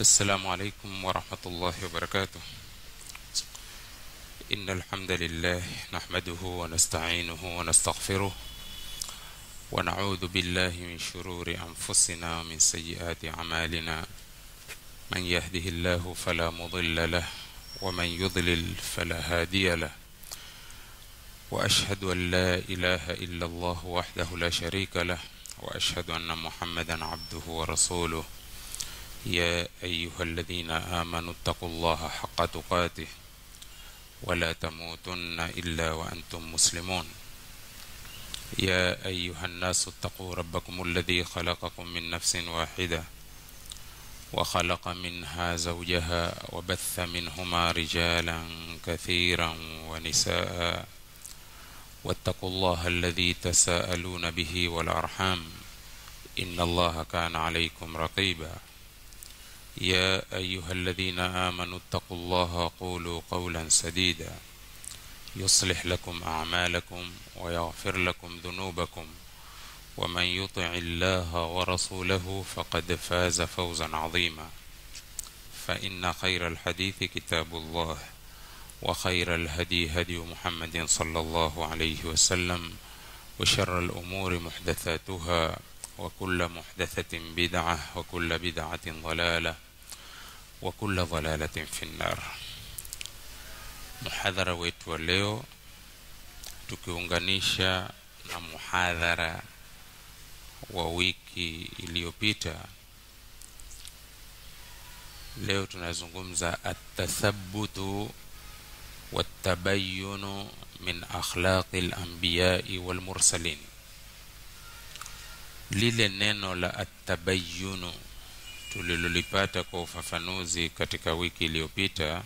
السلام عليكم ورحمة الله وبركاته. إن الحمد لله نحمده ونستعينه ونستغفره ونعوذ بالله من شرور أنفسنا ومن سيئات أعمالنا. من يهده الله فلا مضل له ومن يضلل فلا هادي له. وأشهد أن لا إله إلا الله وحده لا شريك له وأشهد أن محمدا عبده ورسوله. يا أيها الذين آمنوا اتقوا الله حق تقاته ولا تموتن إلا وأنتم مسلمون. يا أيها الناس اتقوا ربكم الذي خلقكم من نفس واحدة وخلق منها زوجها وبث منهما رجالا كثيرا ونساء واتقوا الله الذي تساءلون به والأرحام إن الله كان عليكم رقيبا. يا أيها الذين آمنوا اتقوا الله قولوا قولا سديدا يصلح لكم أعمالكم ويغفر لكم ذنوبكم ومن يطع الله ورسوله فقد فاز فوزا عظيما. فإن خير الحديث كتاب الله وخير الهدي هدي محمد صلى الله عليه وسلم وشر الأمور محدثاتها وكل محدثة بدعة وكل بدعة ضلالة وكل ضلالة في النار. Muhadhara wetu wa leo tukiunganisha na muhadhara wa wiki iliyopita, leo tunazungumza at-tathabbutu wat-tabayyunu min akhlaqil anbiya'i wal mursalin. Lile neno la at-tabayyunu tulilolipata kwa ufafanuzi katika wiki iliyopita,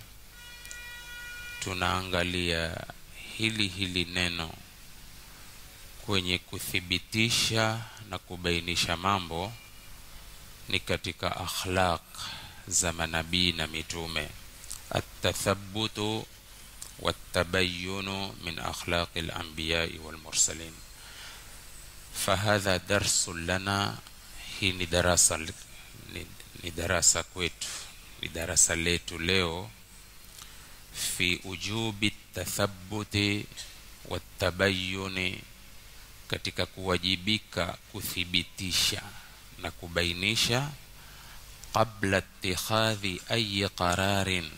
tunaangalia hili neno kwenye kuthibitisha na kubainisha mambo ni katika akhlaq za manabii na mitume. At-tathabbutu wat-tabayyunu min akhlaqil anbiya'i wal mursalin. Fahadha darsun lana, hii ni darasa kwetu, ni darasa letu leo, fi ujubi tathabbuti wat-tabayyuni, katika kuwajibika kuthibitisha na kubainisha, qabla ittikhadhi ayi qararin,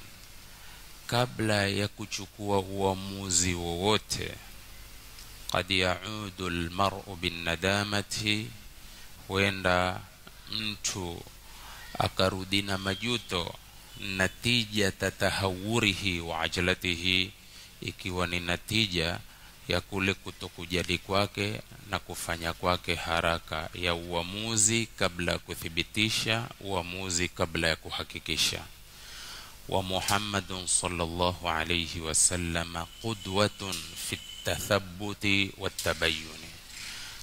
kabla ya kuchukua uamuzi wowote. Qad ya'udu al-mar'u bin-nadamati, huenda mtu akarudi na majuto, natija tatahawurihi wa ajalatihi, ikiwa ni natija ya kule kutokujali kwake na kufanya kwake haraka ya uamuzi kabla kuthibitisha, uamuzi kabla ya kuhakikisha. Wa Muhammadun sallallahu alayhi wasallam qudwatun fi tathabbuti wat-tabayyuni,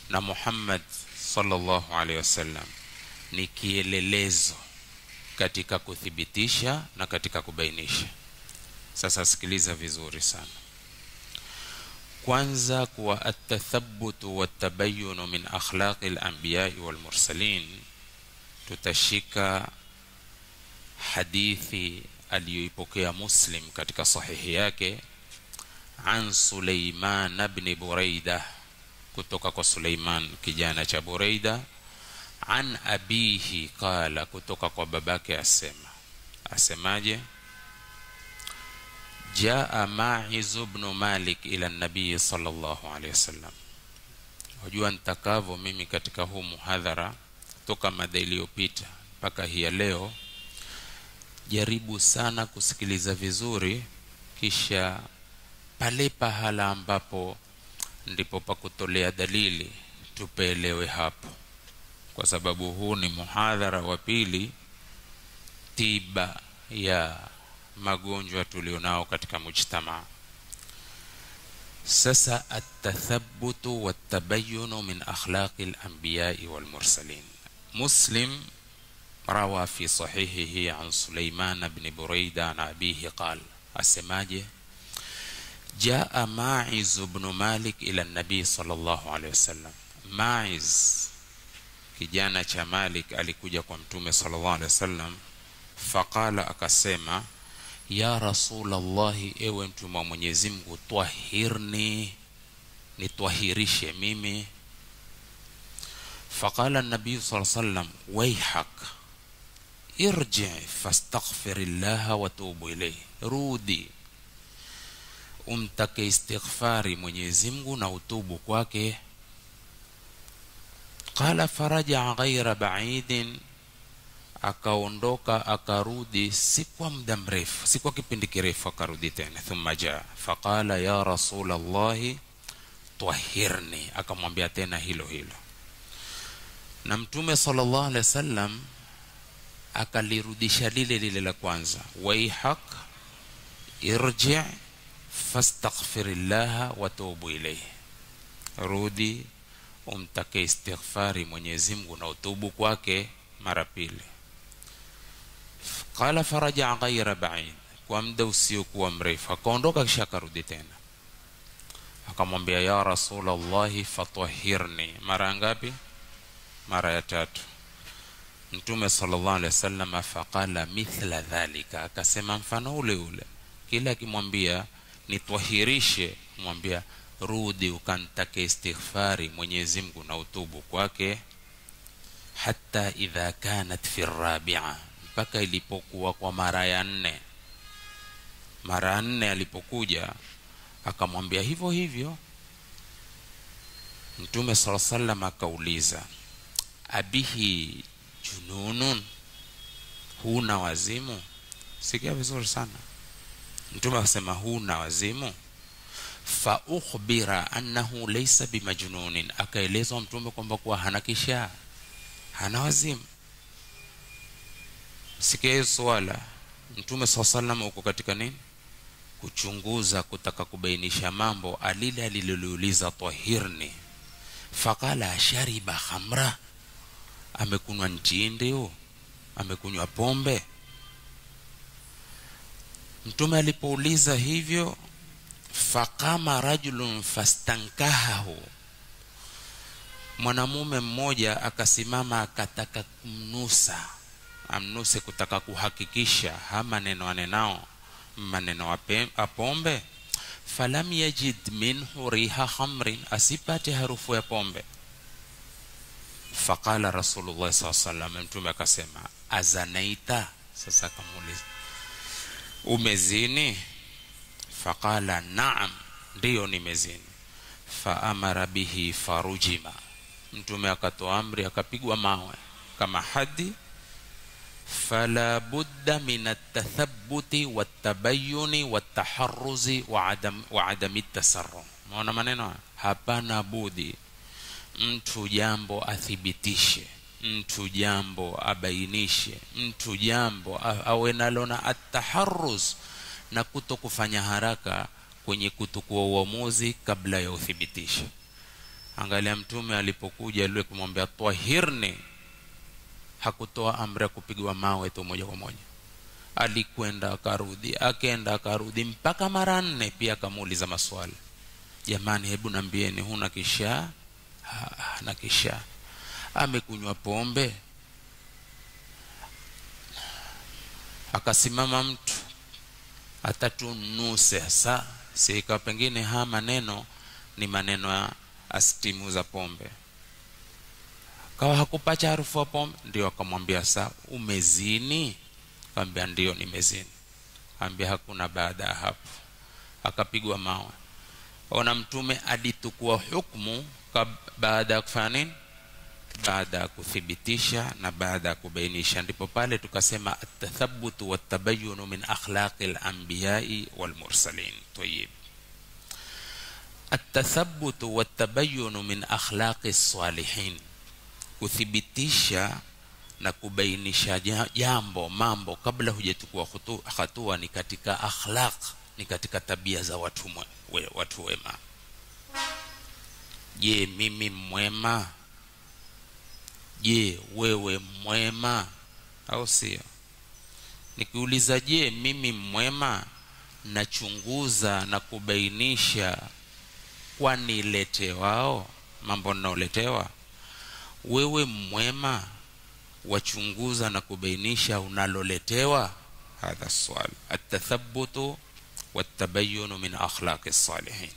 na Muhammad sallallahu alayhi wasallam ni kielelezo katika kuthibitisha na katika kubainisha. Sasa sikiliza vizuri sana. Kwanza, kuwa at-tathabbutu wat-tabayyunu min akhlaqil anbiya'i wal mursalin, tutashika hadithi aliyoipokea Muslim katika sahihi yake, an Sulaiman ibn Buraida, kutoka kwa Sulaiman kijana cha Buraida, an abihi qala, kutoka kwa babake asemaje? Jaa Ma'iz ibn Malik ila an-nabii sallallahu alayhi wasallam. Wajua nitakavyo mimi katika huu muhadhara toka mada iliyopita mpaka hii leo, jaribu sana kusikiliza vizuri, kisha pale pahala ambapo ndipo pa kutolea dalili tupelewe hapo, kwa sababu huu ni muhadhara wa pili, tiba ya magonjwa tulionao katika mujtama. Sasa at-tathabbutu wat-tabayyunu min akhlaqil anbiya'i wal mursalin. Muslim rawa fi sahihihi an Sulaiman ibn Buraida an abihi qala, asemaje? Jaa Ma'iz ibn Malik ila an-nabii sallallahu alayhi wasallam. Ma'iz kijana cha Malik alikuja kwa mtume sallallahu alayhi wasallam Faqala, akasema, ya Rasulullah, ewe mtume wa Mwenyezi Mungu, twahirni, nitwahirishe mimi. Faqala an-nabiy sallallahu alayhi wasallam, wayhak irji' fastaghfirillaha wa tubu ilayhi, rudi umtake istighfari Mwenyezi Mungu na utubu kwake. Qala faraja ghayra ba'idin, akaondoka akarudi, si kwa muda mrefu, si kwa kipindi kirefu, akarudi tena. Thumma jaa faqala ya Rasulullah twahirni, akamwambia tena hilo hilo. Na Mtume sallallahu alaihi wasallam akalirudisha lile lile la kwanza, waihak irji' fastaghfirillaha wa tubu ilayhi, rudi umtake istighfari Mwenyezi Mungu na utubu kwake mara pili. Qala faraja ghayra ba'id, kwa muda usiokuwa mrefu akaondoka, kisha akarudi tena akamwambia ya Rasulullah fatahhirni. Mara ngapi? Mara ya tatu. Mtume sallallahu alaihi wasallam faqala mithla dhalika, akasema mfano ule ule. Kila akimwambia nitwahirishe, mwambia rudi ukantake istighfari Mwenyezi Mungu na utubu kwake. Hatta idha kanat fi rabi'a, mpaka ilipokuwa kwa mara ya 4. Mara 4 alipokuja akamwambia hivyo hivyo. Mtume sallallahu alaihi wasallam akauliza, abihi jununun, huna wazimu? Sikia vizuri sana. Mtume akasema huna wazimu. Fa ukhbira annahu laysa bimajnunin, akaelezwa Mtume kwamba kuwa hana kisha, hana wazimu. Sikia swala. Mtume sallallahu alaihi wasallam uko katika nini? Kuchunguza, kutaka kubainisha mambo. Alile aliloliuliza tahirni. Faqala shariba khamra, amekunywa ntinde huo, amekunywa pombe. Mtume alipouliza hivyo, faqama rajulun fastankahahu, mwanamume mmoja akasimama akataka kumnusa, amnuse, kutaka kuhakikisha hama neno anenao maneno apombe. Falam yajid minhu riha khamrin, asipate harufu ya pombe. Faqala Rasulullah sallallahu alaihi wasallam, Mtume akasema azanaita, sasa akamuuliza umezini? Faqala na'am, ndio nimezini. Fa amara bihi farujima, Mtume akatoa amri akapigwa mawe kama hadi. Fala budda min at-tathabbuti wat-tabayyuni wat-taharruzi wa adami at-tasarrum. Maana maneno hapana budi mtu jambo athibitishe, mtu jambo abainishe, mtu jambo awe nalo na at-taharruz, na kutokufanya haraka kwenye kutukua uamuzi kabla ya uthibitisha. Angalia Mtume alipokuja yule kumwambia tahirni, hakutoa amri ya kupigwa mawe tu moja kwa moja. Alikwenda akarudi, akaenda akarudi, mpaka mara 4 pia akamuuliza maswali. Jamani, hebu nambieni, huna kisha? Na kisha amekunywa pombe? Akasimama mtu atatunuse sasa, sika pengine haya maneno ni maneno ya astimu za pombe. Kawa hakupacha harufu ya pombe, ndio akamwambia sasa umezini? Akamwambia ndio nimezini. Akamwambia hakuna baada ya hapo. Akapigwa mawe. Ona Mtume alitukua hukumu baada ya kufanya nini? Baada ya kuthibitisha na baada ya kubainisha. Ndipo pale tukasema at-tathabbutu wat-tabayyun min akhlaqil anbiya'i wal mursalin. Tayyib. At-tathabbutu wat-tabayyun min akhlaqis salihin, kuthibitisha na kubainisha jambo, mambo kabla hujachukua hatua, ni katika akhlaq, ni katika tabia za watu wema. Je, mimi mwema? Je, wewe mwema au sio? Nikiuliza je, mimi mwema, nachunguza na kubainisha kwa niletewao mambo ninaoletewa. Wewe mwema, wachunguza na kubainisha unaloletewa? Hadha swali. At-tathabbutu wat-tabayyun min akhlaqi as-salihin.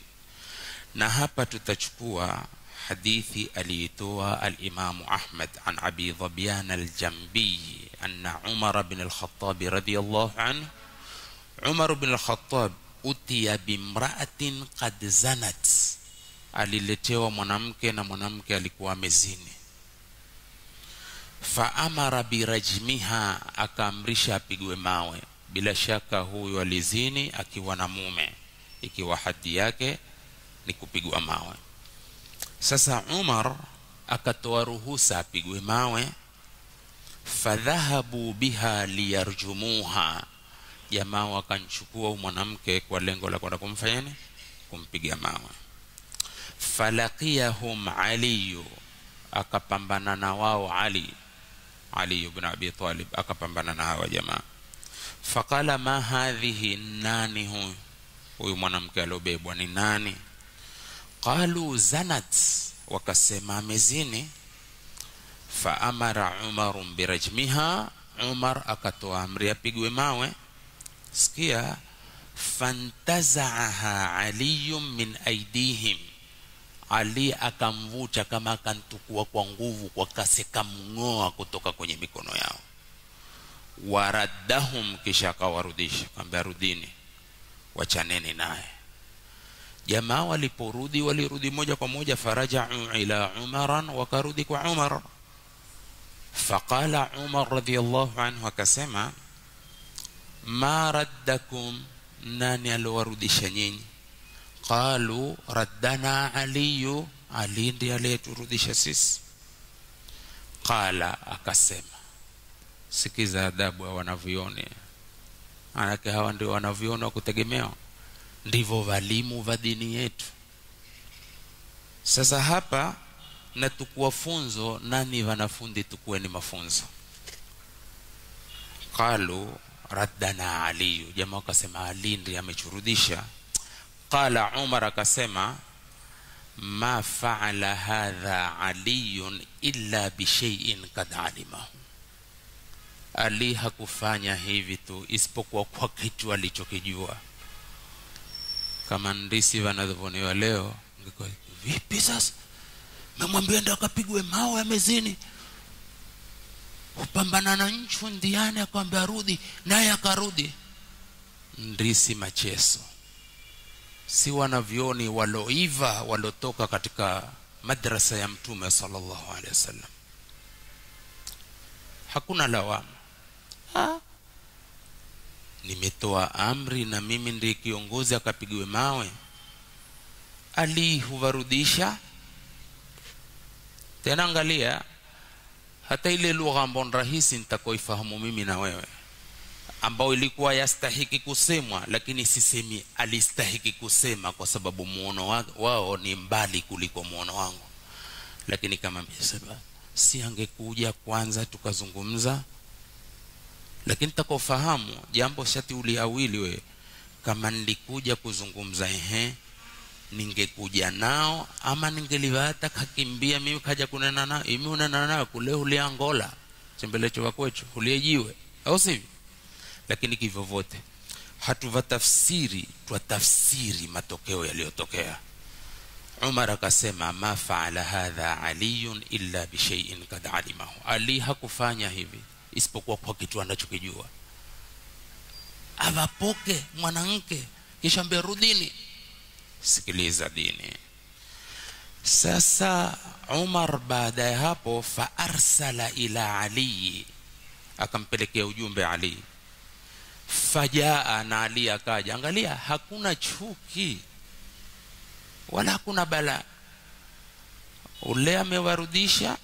Na hapa tutachukua hadithi aliyetoa al-Imam Ahmad an Abi Dhabian al-Jambi anna Umar ibn al-Khattab radiyallahu anhu, Umar ibn al-Khattab utiya bimra'atin qad zanat, aliletewa mwanamke na mwanamke alikuwa amezini. Fa amara birajmiha, akaamrisha apigwe mawe. Bila shaka huyu alizini akiwa na mume, ikiwa hadi yake ni kupigwa mawe. Sasa Umar akatoa ruhusa apigwe mawe. Fadhahabu biha liyarjumuha, jamaa wakanchukua mwanamke kwa lengo la kwenda kumfanya nini? Kumpiga mawe. Falaqiyahum Ali, akapambana na wao Ali ibn Abi Talib, akapambana na hawa jamaa. Faqala ma hadhihi, nani huyu mwanamke alobebwa ni nani? Qalu zanat, wakasema amezini. Fa amara Umar birajmiha, Umar akatoa amri apigwe mawe. Sikia, fantaza'aha Ali min aidihim, Ali akamvuta kama akantukua kwa nguvu, kwa kasi kamngoa kutoka kwenye mikono yao. Waraddahum, kisha akawarudisha, kwamba rudini, wachaneni naye. Jamaa walirudi moja kwa moja. Faraja'u ila Umaran, wakarudi kwa Umar. Faqala Umar radiyallahu anhu, akasema ma raddakum, nani alwarudisha nyinyi? Qalu raddana Ali ndiye aliyeturudisha sisi. Qala, akasema, sikiza adabu wanavyoona, anake hawa ndio wanavyoona kutegemewa, ndivyo walimu wa dini yetu. Sasa hapa na tukua funzo, nani wanafundi tukue ni mafunzo. Qalu raddana Ali, jamaa wakasema Ali ndiye amechurudisha. Qala Umar, akasema ma fa'ala hadha Ali illa bi shay'in qad alimahu, Ali hakufanya hivi tu isipokuwa kwa kitu alichokijua. Kama ndisi wanadhoniwa leo, ngiko vipi sasa? Memwambia ndo akapigwe mawe amezini, upambana na nchu ndiani, akamwambia rudi, naye akarudi. Ndisi macheso. Si wanavyoni waloiva walotoka katika madrasa ya Mtume sallallahu alaihi wasallam. Hakuna lawama. Nimetoa amri na mimi ndiye kiongozi, akapigwe mawe. Ali huvarudisha. Tena angalia, hata ile lugha ambayo rahisi nitakoifahamu mimi na wewe, ambao ilikuwa yastahiki kusemwa, lakini sisemi alistahiki kusema kwa sababu muono wao ni mbali kuliko muono wangu. Lakini kama msema, si angekuja kwanza tukazungumza? Lakini takofahamu jambo shati uliawili we, kama nilikuja kuzungumza ningekuja nao, ama ningeliwata kakimbia mimi kaja kunena nao. Mimi unena nao kule uli Angola, chembelecho wakwecho uliejiwe, au sivyo? Lakini kivyo vote hatuvatafsiri, twatafsiri matokeo yaliyotokea. Umar akasema ma fa'ala hadha Ali illa bi shay'in qad alimahu, Ali hakufanya hivi isipokuwa kwa kitu anachokijua. Avapoke mwanamke kisha mbe rudini. Sikiliza dini. Sasa Umar baada ya hapo fa arsala ila Ali, akampelekea ujumbe Ali. Fajaa, na Ali akaja. Angalia, hakuna chuki wala hakuna bala. Ule amewarudisha,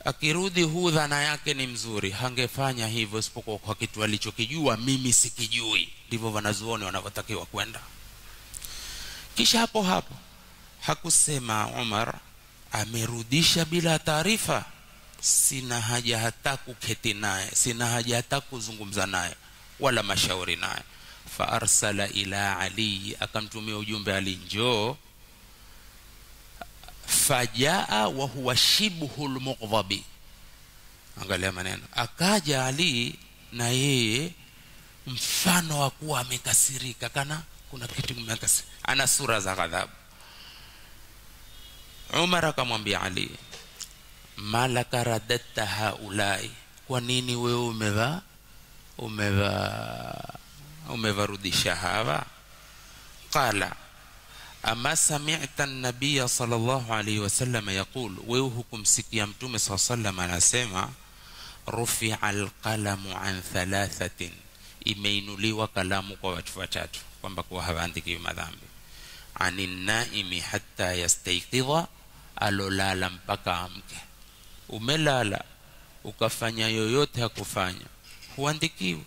akirudi dhana yake ni mzuri, hangefanya hivyo isipokuwa kwa kitu alichokijua, mimi sikijui. Ndivyo wanazuoni wanavyotakiwa kwenda. Kisha hapo hakusema Umar amerudisha bila taarifa, sina haja hata kuketi naye, sina haja hata kuzungumza naye wala mashauri naye. Fa arsala ila Ali, akamtumia ujumbe Ali, njoo. Fajaa wa huwa shibhul muqdhabi, Angalia maneno. Akaja Ali na yeye mfano wa kuwa amekasirika, kana kuna kitu kimekasirika, ana sura za ghadhabu. Umar akamwambia Ali, malaka radatta haulai, kwa nini wewe umevarudisha hawa? Qala ama sami'ta an-nabiy sallallahu alayhi wasallam yaqul, wewe hukumsikia mtume sallallahu alayhi wasallam anasema rufi'a al-qalamu an thalathatin, imeinuliwa kalamu kwa watu watatu, kwamba kwa hawaandiki madhambi. Anin naimi hatta yastayqidha, alolala mpaka amke. Umelala ukafanya yoyote hakufanya, huandikiwi.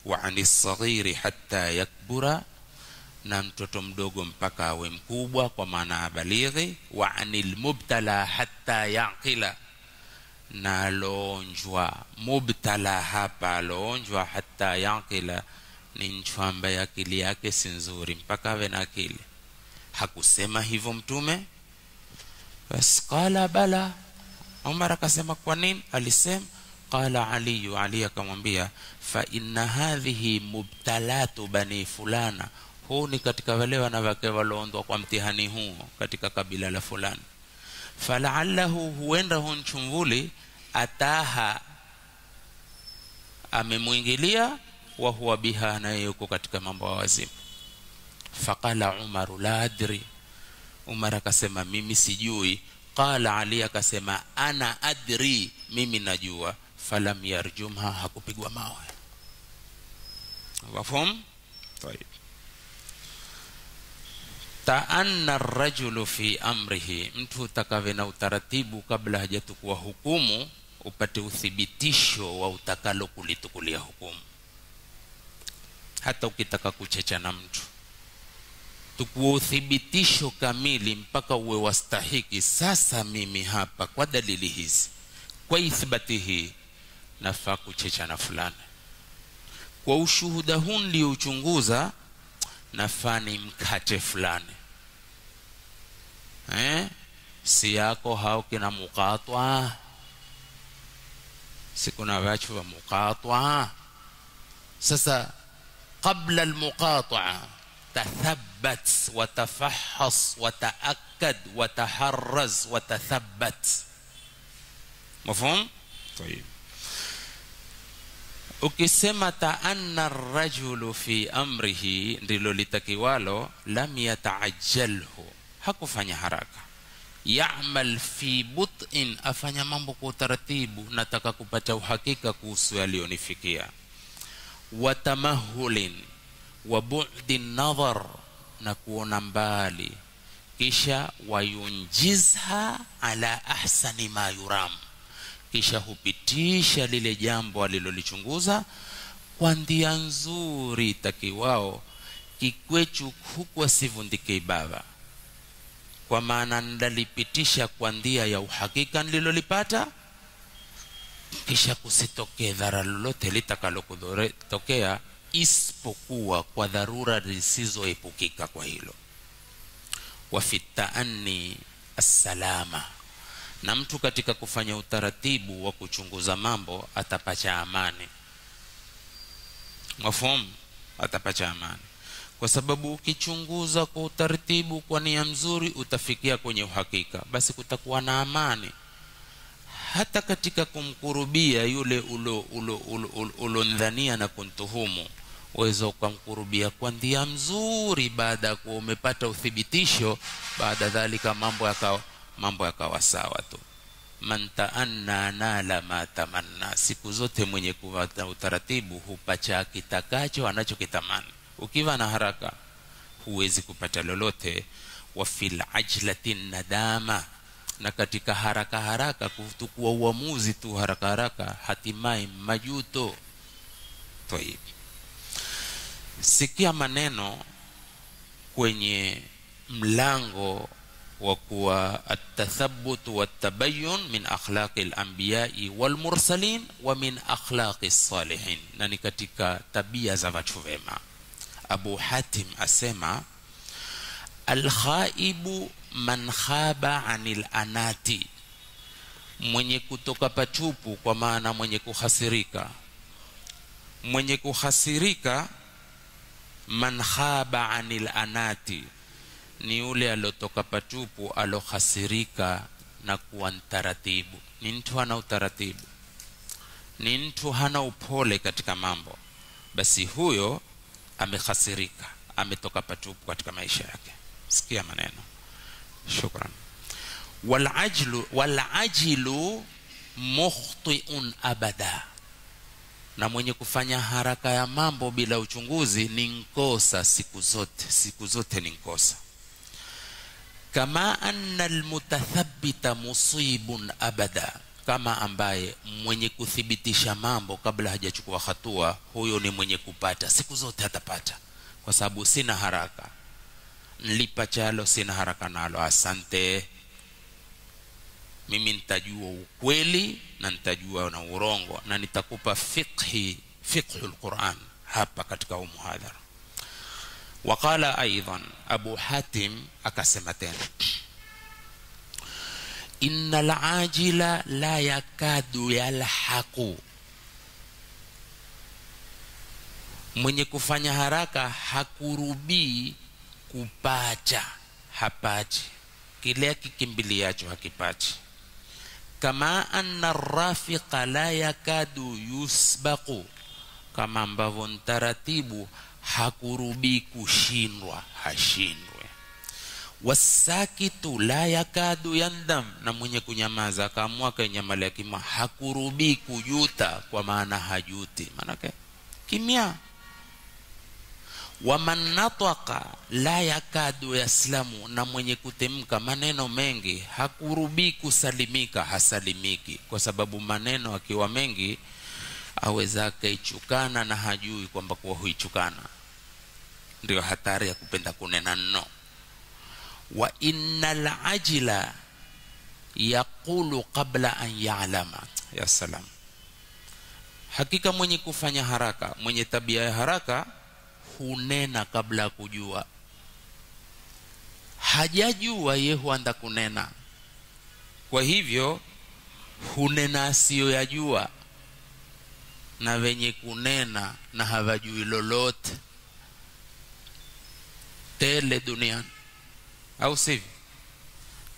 Wa anis saghiri hatta yakbura, na mtoto mdogo mpaka awe mkubwa, kwa maana abalighi. Wa anil mubtala hatta yaqila, na lonjwa mubtala hapa lonjwa hatta yaqila, ni mtu ambaye akili yake si nzuri, mpaka awe na akili. Hakusema hivyo mtume? Bas qala bala. Umar akasema kwa nini? Alisema qala Ali akamwambia fa inna hadhihi mubtalatu bani fulana, huu ni katika wale wanawake walioondwa kwa mtihani huo katika kabila la fulani. Fala'allahu, huenda hunchumvuli, ataha, amemuingilia, wa huwa biha, na yuko katika mambo ya wazimu. Faqala Umar la adri, Umar akasema mimi sijui. Qala Ali akasema ana adri, mimi najua. Falam yarjumha, hakupigwa mawe. Wafhum? Tayeb. Ta'anna ar-rajulu fi amrihi, mtu utakawe na utaratibu kabla hajatukua hukumu, upate uthibitisho wa utakalo kulitukulia hukumu. Hata ukitaka kuchecha na mtu, tukua uthibitisho kamili mpaka uwe wastahiki. Sasa mimi hapa kwa dalili hizi, kwa ithibati hii, nafaa kuchecha na fulani. Kwa ushuhuda huu niliouchunguza, nafaa ni mkate fulani. Si yako hao kina muqatwa, si kuna watu wa muqatwa. Sasa qabla al-muqatwa tathabbat wa tafahhas wa ta'akkad wa taharraz wa tathabbat. Mafhum? Tayeb. Ukisema ta'anna ar-rajulu fi amrihi, ndilo litakiwalo, lam yata'ajjalhu, hakufanya haraka. Ya'mal fi but'in, afanya mambo kwa utaratibu, nataka kupata uhakika kuhusu yalionifikia. Wa tamahulin wa bu'din nadhar, na kuona mbali. Kisha wayunjizha ala ahsani ma yuram, kisha hupitisha lile jambo alilolichunguza kwa ndia nzuri takiwao, kikwechu huku asivundike ibaba, kwa maana ndalipitisha kwa ndia ya uhakika nililolipata, kisha kusitokee dhara lolote litakalotokea, isipokuwa kwa dharura zisizoepukika kwa hilo. Wa fitaanni as-salama, na mtu katika kufanya utaratibu wa kuchunguza mambo atapacha amani. Mafhumu? Atapacha amani, kwa sababu ukichunguza kwa utaratibu kwa nia nzuri utafikia kwenye uhakika, basi kutakuwa na amani. Hata katika kumkurubia yule ulondhania na kuntuhumu, uweza ukamkurubia kwa ndia mzuri, baada ya kuwa umepata uthibitisho, baada dhalika mambo yakawa sawa tu. Man ta'anna nala ma tamanna, siku zote mwenye kufuata utaratibu hupacha kitakacho anachokitamani. Ukiwa na haraka huwezi kupata lolote. Wa fil ajlati nadama, na katika haraka kutukua uamuzi tu haraka hatimaye majuto. Tayeb. Sikia maneno kwenye mlango wa kuwa at-tathabbut wa at-tabayyun min akhlaqil anbiya'i wal mursalin wa min akhlaqis salihin, na ni katika tabia za watu wema. Abu Hatim asema al-khaibu man khaba anil anati, mwenye kutoka patupu, kwa maana mwenye kuhasirika. Mwenye kuhasirika, man khaba anil anati, ni yule alotoka patupu, alohasirika na kuwa taratibu. Ni mtu hana utaratibu, ni mtu hana upole katika mambo, basi huyo amehasirika, ametoka patupu katika maisha yake. Sikia maneno. Shukran. Wal-ajlu mukhti'un abada, na mwenye kufanya haraka ya mambo bila uchunguzi ni nkosa siku zote ni nkosa. Kama anna almutathabbita musibun abada, kama ambaye mwenye kuthibitisha mambo kabla hajachukua hatua, huyo ni mwenye kupata siku zote, atapata, kwa sababu sina haraka, nilipa chalo, sina haraka nalo, asante, mimi nitajua ukweli na nitajua na urongo, na nitakupa fiqhul Qur'an hapa katika muhadhara. Waqala aidan, Abu Hatim akasema tena, innal ajila la yakadu yalhaqu, mwenye kufanya haraka hakurubii kupata, hapati kile kikimbiliacho, hakipati. Kama anna rafiqa la yakadu yusbaqu, kama ambavyo mtaratibu hakurubii kushindwa, hashindwe. Wasakitu la yakadu yandam, na mwenye kunyamaza akaamua kanyamalia kima, hakurubii kujuta, kwa maana hajuti, manake kimya. Waman nataqa la yakadu yaslamu, na mwenye kutemka maneno mengi hakurubii kusalimika, hasalimiki, kwa sababu maneno akiwa mengi aweza akaichukana na hajui kwamba kwa huichukana. Ndio hatari ya kupenda kunena no. Wa innal ajila yaqulu qabla an ya'lama, ya salam, hakika mwenye kufanya haraka, mwenye tabia ya haraka, hunena kabla ya kujua. Hajajua yeye huanza kunena, kwa hivyo hunena asiyoyajua, na wenye kunena na hawajui lolote tele duniani, au sivyo?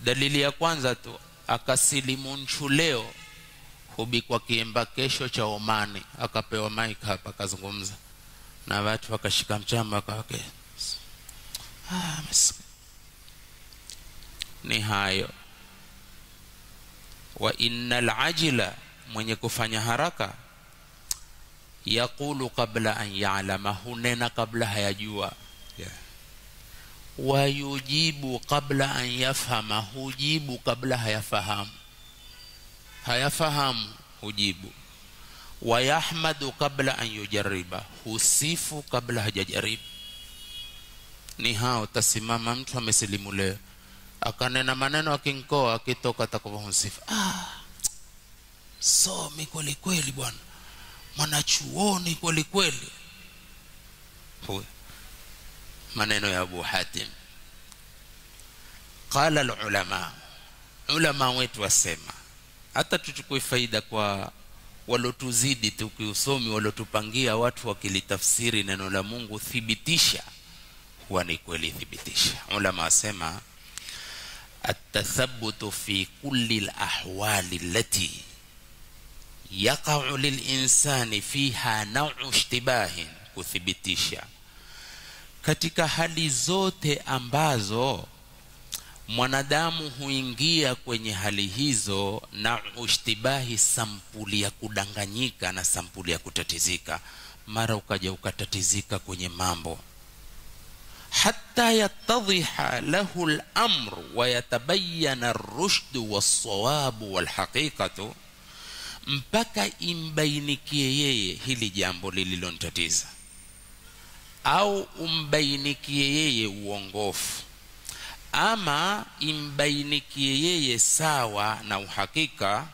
Dalili ya kwanza tu, akasilimu leo, hubikwa kiemba kesho cha Omani, akapewa mic hapa, akazungumza na watu, wakashika mchamba, akawake ni hayo. Wa innal ajila, mwenye kufanya haraka, yaqulu qabla an ya'lama, hunena kabla hayajua. Wa yujibu qabla an yafhama, hujibu kabla hayafahamu, hujibu. Wa yahmadu qabla an yujarriba, husifu kabla hajajaribu. Ni hao. Tasimama mtu amesilimu leo, akanena maneno akinkoa, akitoka atakuhusifu, somi kweli kweli bwana, mwanachuoni kweli kweli. Maneno ya Abu Hatim. Qala al-ulama, ulama wetu wasema, hata tuchukue faida kwa walotuzidi tukiusomi, walotupangia watu wakilitafsiri neno la Mungu, thibitisha huwa ni kweli, thibitisha. Ulama wasema, at-tathabbutu fi kulli al-ahwali allati yaqa'u lil-insani fiha naw'u ishtibahin, kuthibitisha katika hali zote ambazo mwanadamu huingia kwenye hali hizo, na ushtibahi, sampuli ya kudanganyika na sampuli ya kutatizika. Mara ukaja ukatatizika kwenye mambo, hatta yatadhiha lahu al-amru wa yatabayyana ar-rushd was-sawab wal-haqiqatu, mpaka imbainikie yeye hili jambo lililomtatiza, au umbainikie yeye uongofu, ama imbainikie yeye sawa na uhakika.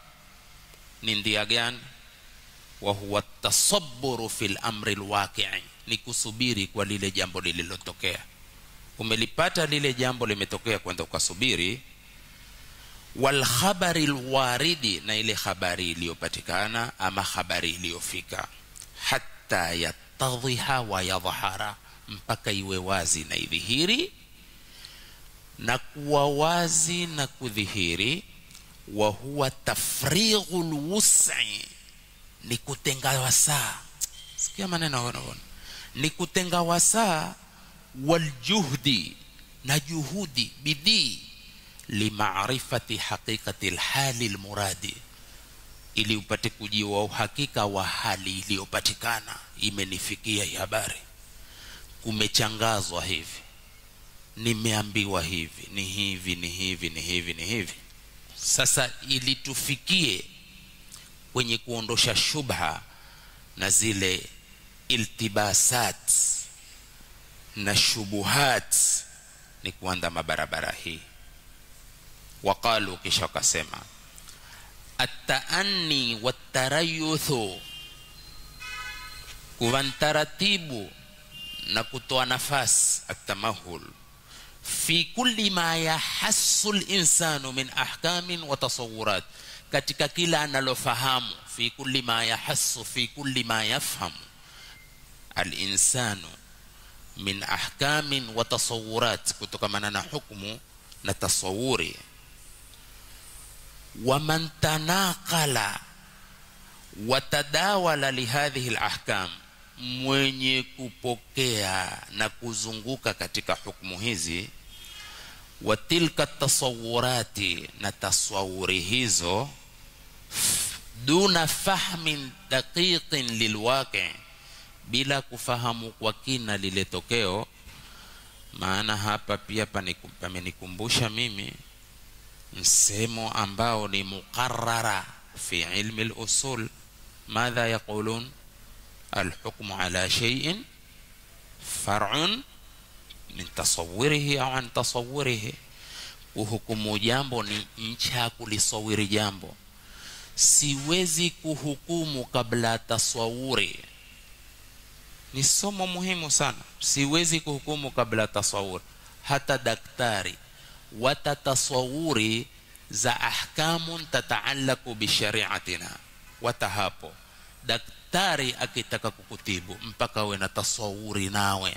Ni ndia gani? Wa huwa tasabburu fil amri alwaqi'i, ni kusubiri kwa lile jambo lililotokea. Umelipata lile jambo limetokea, kwenda ukasubiri. wal khabari alwaridi, na ile habari iliyopatikana ama habari iliyofika, hatta yatadhiha wa yadhhara, mpaka iwe wazi na idhihiri. Na kuwa wazi na kudhihiri, wa huwa tafrighul wus'i, ni kutenga wasaa. Sikia maneno wanaona, ni kutenga wasaa, wal juhdi, na juhudi, bidii, limaarifati haqiqati alhali almuradi, ili upate kujua uhakika wa hali iliyopatikana. Imenifikia hii habari, kumechangazwa hivi, nimeambiwa hivi, ni hivi, ni hivi, ni hivi, ni hivi. Sasa ili tufikie kwenye kuondosha shubha na zile iltibasat na shubuhat, ni kuanda mabarabara hii. Waqalu, kisha wakasema, at-ta'anni wat-tarayyuthu, kuvantaratibu na kutoa nafasi, at-tamahul, fi kulli ma yahassu al-insanu min ahkamin wa tasawurat, katika kila analofahamu. Fi kulli ma yahassu, fi kulli ma yafhamu al-insanu min ahkamin wa tasawurat, kutokamana na hukumu na tasawuri. Wa man tanaqala wa tadawala li hadhihi al-ahkam, mwenye kupokea na kuzunguka katika hukumu hizi, wa tilka tasawurati, na tasawuri hizo, duna fahmin daqiqin lilwaqi, bila kufahamu kwa kina lile tokeo. Maana hapa pia pamenikumbusha mimi msemo ambao ni muqarrara fi ilmi al-usul. Madha yaqulun? Al-hukmu ala shay'in far'un min tasawwurihi au an tasawwurihi. Kuhukumu jambo ni ncha kulisawiri jambo. Siwezi kuhukumu kabla tasawuri. Ni somo muhimu sana. Siwezi kuhukumu kabla tasawuri. Hata daktari watatasawuri za ahkamun tataallaku bi shari'atina, watahapo daktari akitaka kukutibu mpaka uwe na tasawuri nawe,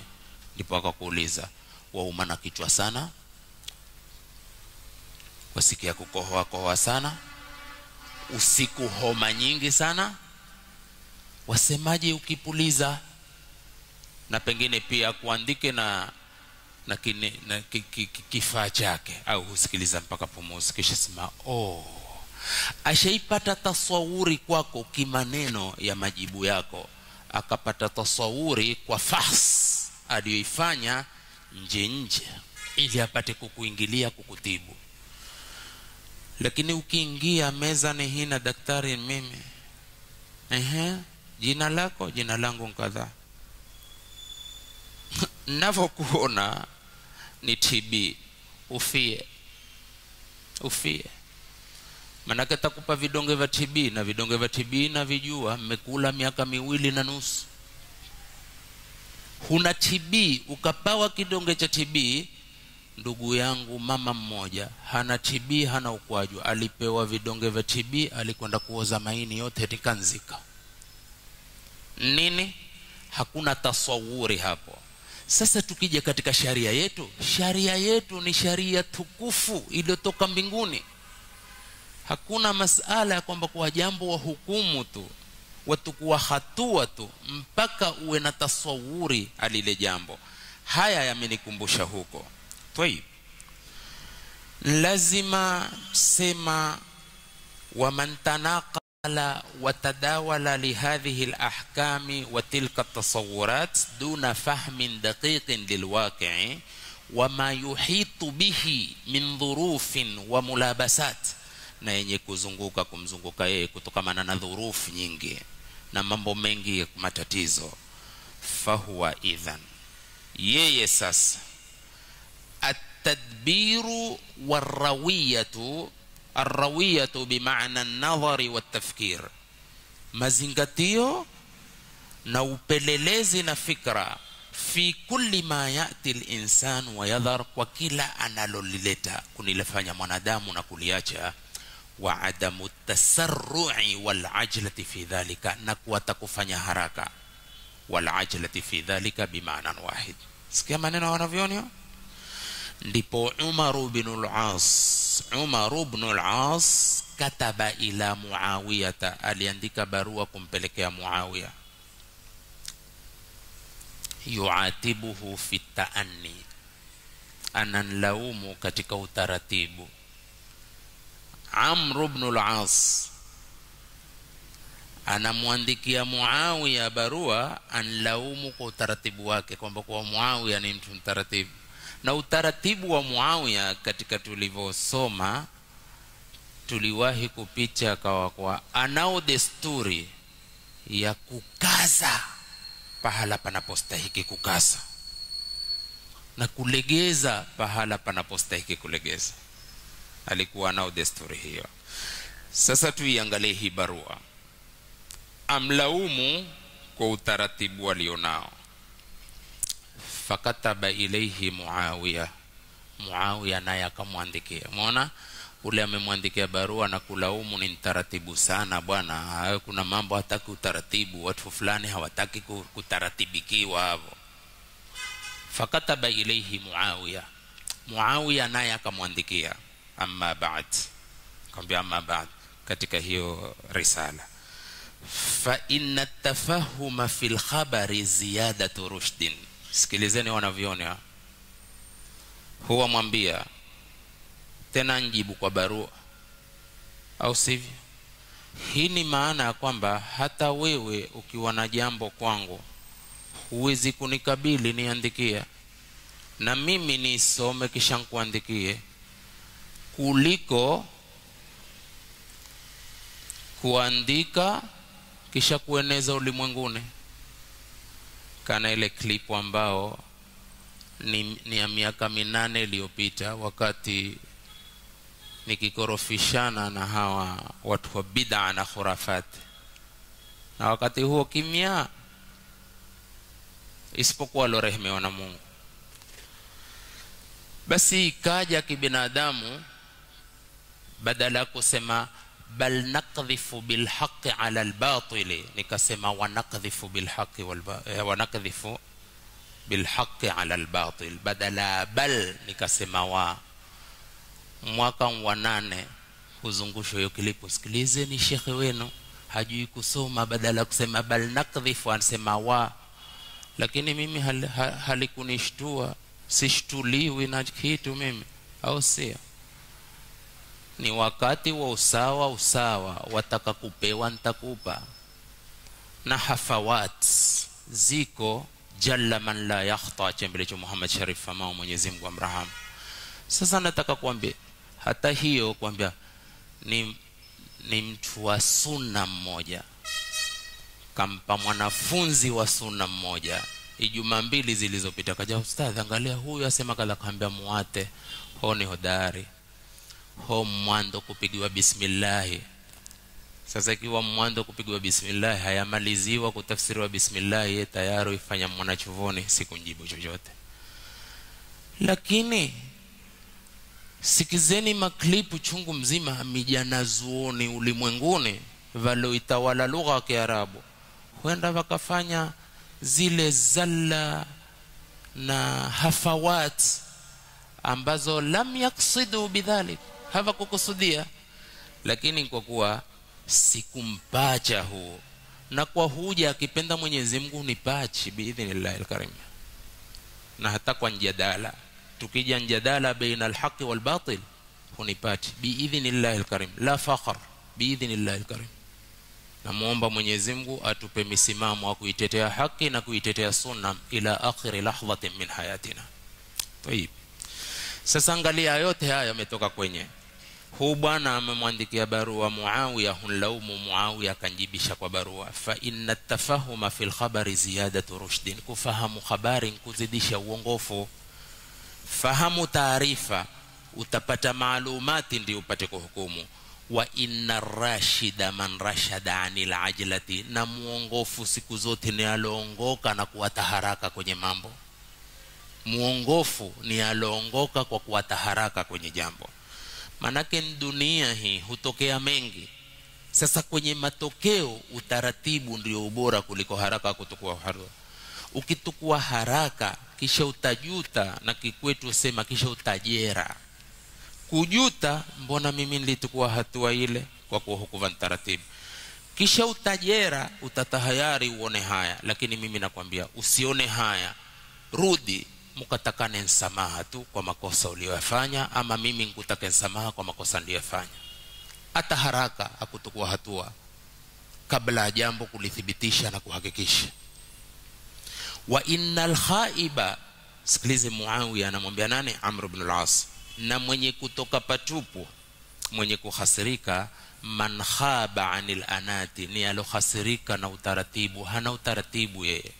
ndipo akakuuliza, wauma na kichwa sana, wasikia kukohoa kohoa sana, usiku homa nyingi sana, wasemaje ukipuliza? Na pengine pia kuandike na kifaa chake, au husikiliza mpaka pumuzi, kisha sema ashaipata tasawuri kwako kimaneno ya majibu yako, akapata tasawuri kwa fahs aliyoifanya nje, ili apate kukuingilia kukutibu. Lakini ukiingia meza ni hina, daktari mimi, jina lako? Jina langu kadhaa. Navyokuona ni TB, ufie. Manake takupa vidonge vya TB, na vidonge vya TB na vijua, mmekula miaka 2.5. Huna TB ukapawa kidonge cha TB. Ndugu yangu, mama mmoja hana TB, hana ukwaju, alipewa vidonge vya TB, alikwenda kuoza maini yote tikanzika. Nini? Hakuna tasawuri hapo. Sasa tukija katika sharia yetu ni sharia tukufu iliyotoka mbinguni. Hakuna masala ya kwamba kwa jambo wa hukumu tu, watakuwa hatua tu, mpaka uwe na tasawuri alile jambo. Haya yamenikumbusha huko. Tayib, lazima sema wa man tanaqala wa tadawala li hadhihi al-ahkami wa tilka at-tasawurat duna fahmin daqiqin lilwaqi'i wa ma yuhitu bihi min dhurufin wa mulabasat, na yenye kumzunguka yeye kutokana na dhurufu nyingi na mambo mengi ya matatizo. Fahuwa idhan, yeye sasa at-tadbiru war-rawiyatu, ar-rawiyatu bimaana an-nadhari wat-tafkir, mazingatio na upelelezi na fikra, fi kulli ma yati al-insan wa yadhar, kwa kila analolileta kunilefanya mwanadamu na kuliacha, wa adamu tasarru'i wal ajlati fi dhalika, na kuwatakufanya haraka, wal ajlati fi dhalika bimaana wahid. Sikia maneno wanavyoni. Ndipo Umar ibn al-As kataba ila Muawiyah, aliandika barua kumpelekea Muawiya, yuatibuhu fi ta'anni, ananlaumu katika utaratibu. Amr ibn al-As anamwandikia Muawiya barua anlaumu kwa utaratibu wake, kwamba kwa Muawiya ni mtu mtaratibu. Na utaratibu wa Muawiya katika tulivyosoma, tuliwahi kupicha kwa anao desturi ya kukaza pahala panapostahiki kukaza na kulegeza pahala panapostahiki kulegeza. Alikuwa nao desturi hiyo. Sasa tuiangalie hii barua. Amlaumu kwa utaratibu walionao. Fakataba ilayhi Muawiya naye akamwandikia. Umeona, ule amemwandikia barua na kulaumu ni taratibu sana bwana. Kuna mambo hataki utaratibu, watu fulani hawataki kutaratibikiwa hapo. Fakataba ilayhi Muawiya naye akamwandikia, amma ba'd, akamwambia amma ba'd katika hiyo risala, fa inna tafahuma fil khabari ziyadatu rushdin. Sikilizeni wanavyoona. Huwa mwambia tena njibu kwa barua, au sivyo? Hii ni maana ya kwamba hata wewe ukiwa na jambo kwangu huwezi kunikabili niandikia, na mimi nisome kisha nikuandikie, kuliko kuandika kisha kueneza ulimwenguni. Kana ile klipu ambao ni ya miaka 8 iliyopita, wakati nikikorofishana na hawa watu wa bid'a na khurafat, na wakati huo kimya, isipokuwa lorehemewa na Mungu. Basi ikaja kibinadamu, badala kusema bal naqdhifu bil haqqi ala al batil, nikasema wa naqdhifu bil haqqi wa naqdhifu bil haqqi ala al batil, badala bal nikasema wa. Mwaka wa 8 huzungusho hiyo klipu. Sikilize, ni shekhe wenu hajui kusoma, badala kusema bal naqdhifu anasema wa. Lakini mimi halikunishtua, sishtuliwi na kitu mimi, au sio? Ni wakati wa usawa, wataka kupewa nitakupa. Na hafawat ziko, jalla man la yakhta, chembele cha Muhammad Sharif Famau, Mwenyezi Mungu amrahamu. Sasa nataka kuambia hata hiyo, kuambia ni mtu wa sunna mmoja kampa mwanafunzi wa sunna mmoja. Ijumaa 2 zilizopita kaja, ustadhi angalia huyu asema kala, kaambia muate ho ni hodari ho mwando kupigiwa bismillah. Sasa ikiwa mwando kupigiwa bismillah hayamaliziwa kutafsiriwa bismillah, yeye tayari ifanya mwanachovoni, sikunjibu chochote. Lakini sikizeni maklipu chungu mzima, mijana zuoni ulimwenguni waloitawala lugha ya Kiarabu, huenda wakafanya zile zalla na hafawat ambazo lam yaksidu bidhalik, hawakukusudia. Lakini kwa kuwa sikumpacha huu, na kwa huja akipenda Mwenyezi Mungu nipachi biidhnillah alkarim. Na hata kwa njadala, tukija njadala baina alhaqi wal batil, hunipati biidhnillah alkarim, la fakhr, biidhnillah alkarim. Na muomba Mwenyezi Mungu atupe misimamo wa kuitetea haki na kuitetea sunna ila akhir lahzatin min hayatina. Tayib, sasa angalia yote haya yametoka kwenye huu bwana. Amemwandikia barua Muawiya, hunlaumu Muawiya, kanjibisha kwa barua, fa inna tafahuma fil khabari ziyadatu rushdin, kufahamu habari kuzidisha uongofu. Fahamu taarifa, utapata maalumati ndio upate kuhukumu. wa inna rashida man rashada anil ajlati, na muongofu siku zote ni aloongoka na kuwata haraka kwenye mambo. Muongofu ni aloongoka kwa kuwata haraka kwenye jambo. Manake dunia hii hutokea mengi. Sasa kwenye matokeo utaratibu ndio ubora kuliko haraka kutukua haraka. Ukitukua haraka kisha utajuta, na kikwetu sema kisha utajera. Kujuta, mbona mimi nilitukua hatua ile, kwa kuwa hukuwa taratibu. Kisha utajera, utatahayari uone haya. Lakini mimi nakwambia usione haya, rudi mukatakane msamaha tu kwa makosa uliyofanya, ama mimi nikutake msamaha kwa makosa niliyofanya. Hata haraka hakutukua hatua kabla ya jambo kulithibitisha na kuhakikisha. Wa innal khaiba, sikilize Muawiya anamwambia nani? Amr ibn al-As. Na mwenye kutoka patupu, mwenye kuhasirika, man khaba anil anati, ni alokhasirika na utaratibu. Hana utaratibu yeye,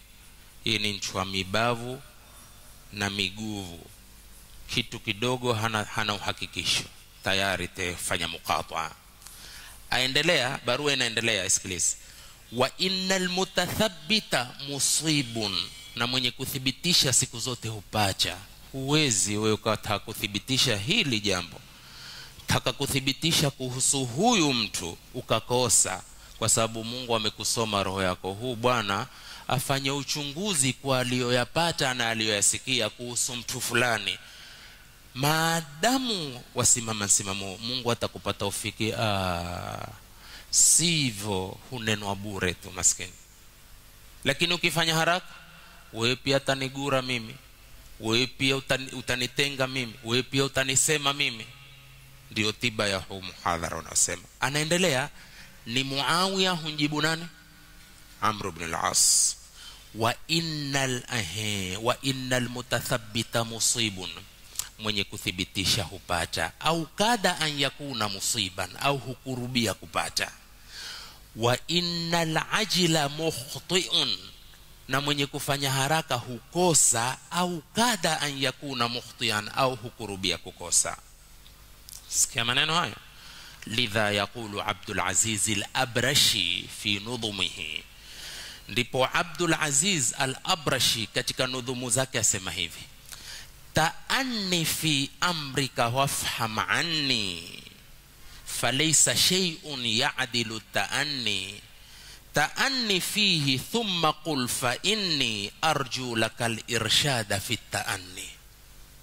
hii ni nchwa mibavu na miguvu. Kitu kidogo hana uhakikisho, tayari tefanya muqata. Aendelea, barua inaendelea, isikilize. Wa innal mutathabbita musibun, na mwenye kuthibitisha siku zote hupacha. Huwezi wewe ukataka kuthibitisha hili jambo, taka kuthibitisha kuhusu huyu mtu ukakosa, kwa sababu Mungu amekusoma roho yako. Huu bwana afanye uchunguzi kwa aliyoyapata na aliyoyasikia kuhusu mtu fulani. Maadamu wasimama Mungu atakupata ufiki. Sivyo hunenwa bure tu maskini. Lakini ukifanya haraka, wewe pia utanigura mimi, wewe pia utanitenga mimi, wewe pia utanisema mimi. Ndio tiba ya huu muhadhara unasema. Anaendelea, ni Muawiya hunjibu nani? Amr ibn al-As. Wa innal mutathabbita musibun, mwenye kuthibitisha hupata. Au kada an yakuna musiban, au hukurubia kupata. Wa innal ajila mukhti'un, na mwenye kufanya haraka hukosa. Au kada an yakuna mukhti'an, au hukurubia kukosa. Sikia maneno haya. Lidha yaqulu Abdul Aziz al-Abrashi fi nudhumihi, ndipo Abdul Aziz al-Abrashi katika nudhumu zake asema hivi: ta'anni fi amrika wafham anni, falaysa shay'un ya'dilu ta'anni. Ta'anni fihi thumma qul fa inni arju lakal irshada fi ta'anni.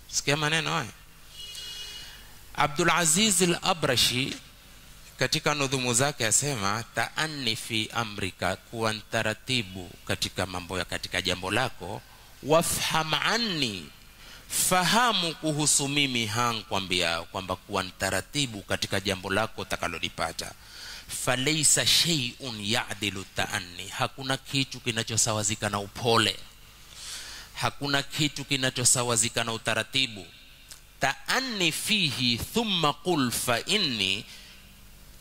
Sikia maneno haya. Abdul Aziz al-Abrashi katika nudhumu zake asema, ta'anni fi amrika, kuwa taratibu katika mambo ya katika jambo lako. Wafham anni, fahamu kuhusu mimi. Kwambia kwamba kuwa taratibu katika jambo lako utakalolipata. Falaysa shay'un ya'dilu ta'anni, hakuna kitu kinachosawazika na upole, hakuna kitu kinachosawazika na utaratibu. Ta'anni fihi thumma qul fa inni,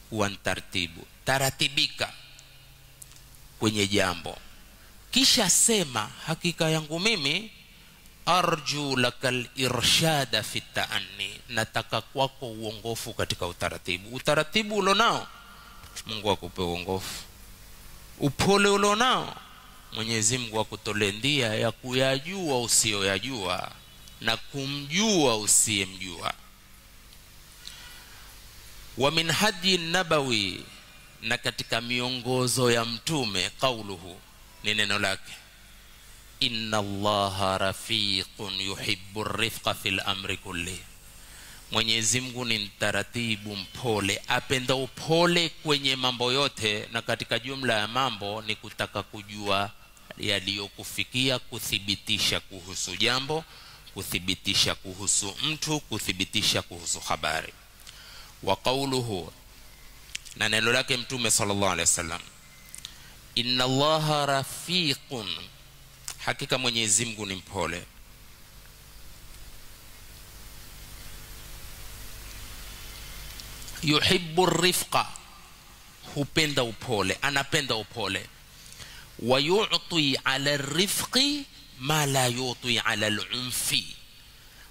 kuwa taratibu, taratibika kwenye jambo, kisha sema hakika yangu mimi arju lakal irshada fi ta'anni, nataka kwako uongofu katika utaratibu. Utaratibu ulionao Mungu akupe uongofu. Upole ulionao Mwenyezi Mungu akutolee ndia ya kuyajua usiyoyajua na kumjua usiyemjua. Wa min hadi nabawi, na katika miongozo ya mtume, qauluhu, ni neno lake: inna Allaha rafiqun yuhibbu rifqa fil amri kulli. Mwenyezi Mungu ni mtaratibu, mpole, apenda upole kwenye mambo yote, na katika jumla ya mambo ni kutaka kujua yaliyokufikia, kuthibitisha kuhusu jambo, kuthibitisha kuhusu mtu, kuthibitisha kuhusu habari. Wa qawluhu, na neno lake mtume sallallahu alaihi wasallam: inna Allaha rafiqun, hakika Mwenyezi Mungu ni mpole. Yuhibbu rifqa, hupenda upole, anapenda upole. Wa yu'ti ala rifqi ma la yu'ti ala al-unfi,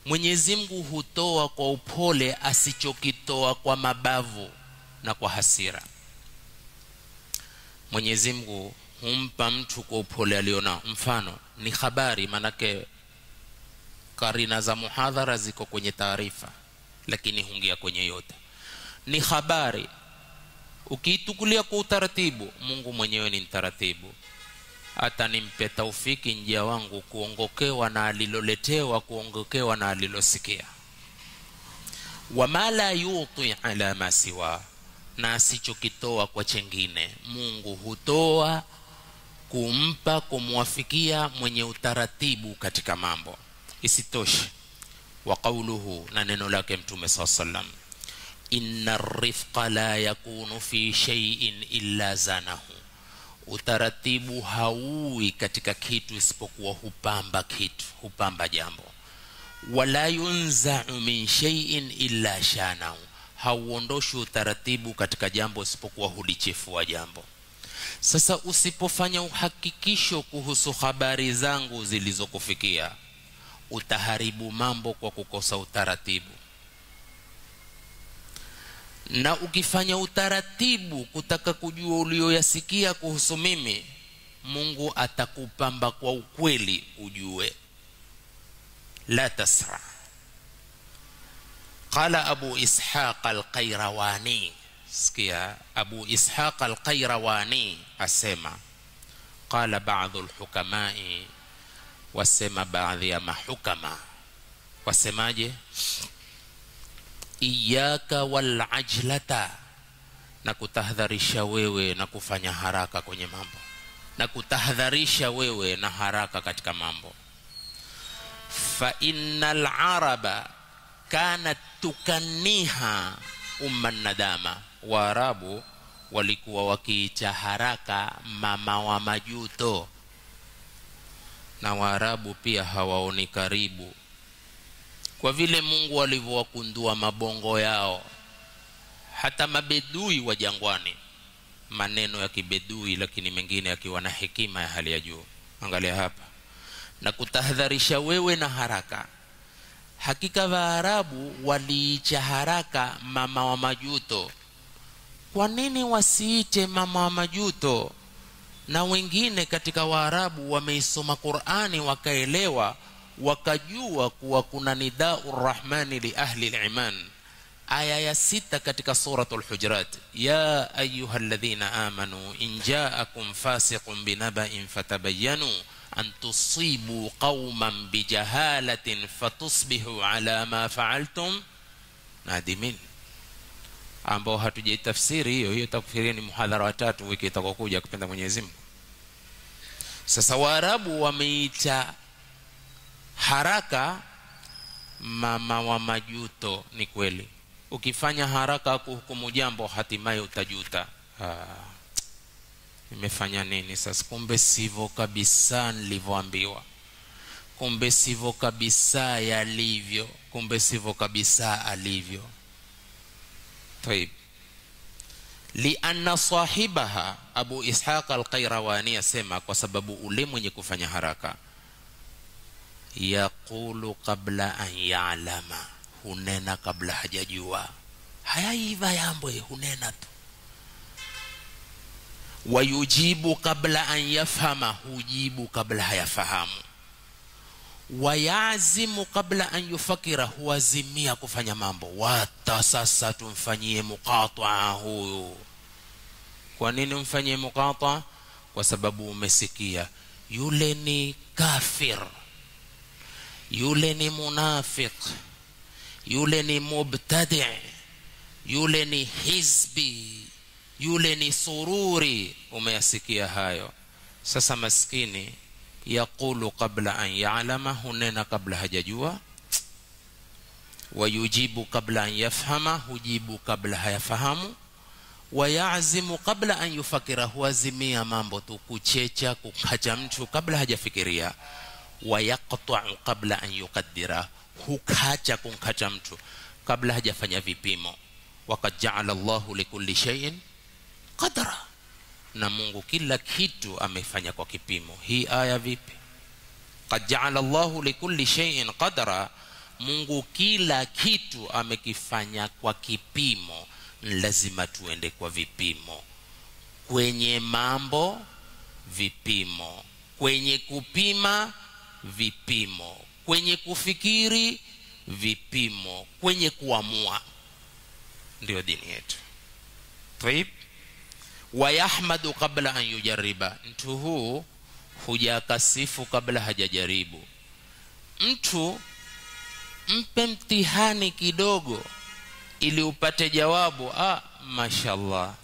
Mwenyezi Mungu hutoa kwa upole asichokitoa kwa mabavu. na kwa hasira. Mwenyezi Mungu humpa mtu kwa upole aliona. Mfano ni habari, manake karina za muhadhara ziko kwenye taarifa, lakini hungia kwenye yote. Ni habari, ukiitukulia kwa utaratibu, Mungu mwenyewe ni mtaratibu. Hata nimpe taufiki njia wangu kuongokewa na aliloletewa, kuongokewa na alilosikia. Wama la yuti ala ma siwa, na asichokitoa kwa chengine. Mungu hutoa kumpa, kumwafikia mwenye utaratibu katika mambo. Isitoshe, wa qawluhu, na neno lake Mtume sallam, inna rifqa la yakunu fi shay'in illa zanahu, utaratibu haui katika kitu isipokuwa hupamba kitu, hupamba jambo. Wala yunza'u min shay'in illa shanahu, hauondoshi utaratibu katika jambo isipokuwa hulichefua jambo. Sasa usipofanya uhakikisho kuhusu habari zangu zilizokufikia, utaharibu mambo kwa kukosa utaratibu. Na ukifanya utaratibu kutaka kujua ulioyasikia kuhusu mimi, Mungu atakupamba kwa ukweli ujue. La tasra. Qala Abu Ishaq al-Qayrawani, sikia Abu Ishaq al-Qayrawani asema, qala ba'dhu al-hukamai, wasema baadhi ya mahukama, wasemaje? Iyaka wal ajlata, na kutahadharisha wewe na kufanya haraka kwenye mambo, na kutahadharisha wewe na haraka katika mambo. Fa innal araba kanat tukanniha umman nadama, Waarabu walikuwa wakiita haraka mama wa majuto. Na Waarabu pia hawaoni karibu, kwa vile Mungu alivyowakundua mabongo yao. Hata mabedui wa jangwani, maneno ya kibedui lakini mengine yakiwa na hekima ya hali ya juu. Angalia hapa, na kutahadharisha wewe na haraka. Hakika Waarabu waliicha haraka mama wa majuto. Kwa nini wasiite mama wa majuto? Na wengine katika Waarabu wameisoma Qur'ani wakaelewa, wakajua kuwa kuna nidaur rahmani li ahli al-iman. Aya ya 6 katika suratul Hujurat, ya ayyuhalladhina amanu in ja'akum fasiqun binaba'in fatabayyanu an tusibu qauman bijahalatin fatusbihu ala ma fa'altum nadimin. Ambao hatujaitafsiri hiyo tafsiri ni muhadhara wa 3 wiki itakokuja kupenda Mwenyezi Mungu. Sasa Waarabu wameita haraka mama wa majuto. Ni kweli, ukifanya haraka kuhukumu jambo hatimaye utajuta. Nimefanya nini sasa? Kumbe sivyo kabisa nilivyoambiwa, kumbe sivyo kabisa yalivyo, kumbe sivyo kabisa alivyo. Tayib, lianna sahibaha, Abu Ishaq al-Qayrawani asema, kwa sababu ule mwenye kufanya haraka, yaqulu qabla an ya'lama, hunena kabla hajajua. Hayaiva yambo, hunena tu. Wayujibu qabla an yafhama, hujibu kabla hayafahamu. Wayazimu qabla an yufakira, huazimia kufanya mambo. Wata sasa tumfanyie muqata'a huyu. Kwa nini umfanyie muqata'a? Kwa sababu umesikia yule ni kafir, yule ni munafiq, yule ni mubtadi', yule ni hizbi, yule ni sururi. Umeyasikia hayo. Sasa maskini yaqulu qabla an ya'lama, hunena kabla hajajua. Wayujibu qabla an yafhama, hujibu kabla hayafahamu. Wayazimu qabla an yufakira, huazimia mambo tu, kuchecha kukacha mtu kabla hajafikiria. Wayaqta'u qabla an yuqaddira, hukacha kumkacha mtu kabla hajafanya vipimo. Waqad ja'ala Allahu likulli shay'in qadra, na Mungu kila kitu amefanya kwa kipimo. Hii aya vipi? Qad ja'ala Allahu likulli shay'in qadra, Mungu kila kitu amekifanya kwa kipimo. lazima tuende kwa vipimo. Kwenye mambo vipimo, kwenye kupima vipimo, kwenye kufikiri vipimo, kwenye kuamua. Ndio dini yetu. Taib. Wa yahmadu qabla an yujarriba. Mtu huu hujakasifu kabla hajajaribu. Mtu mpe mtihani kidogo ili upate jawabu, mashallah.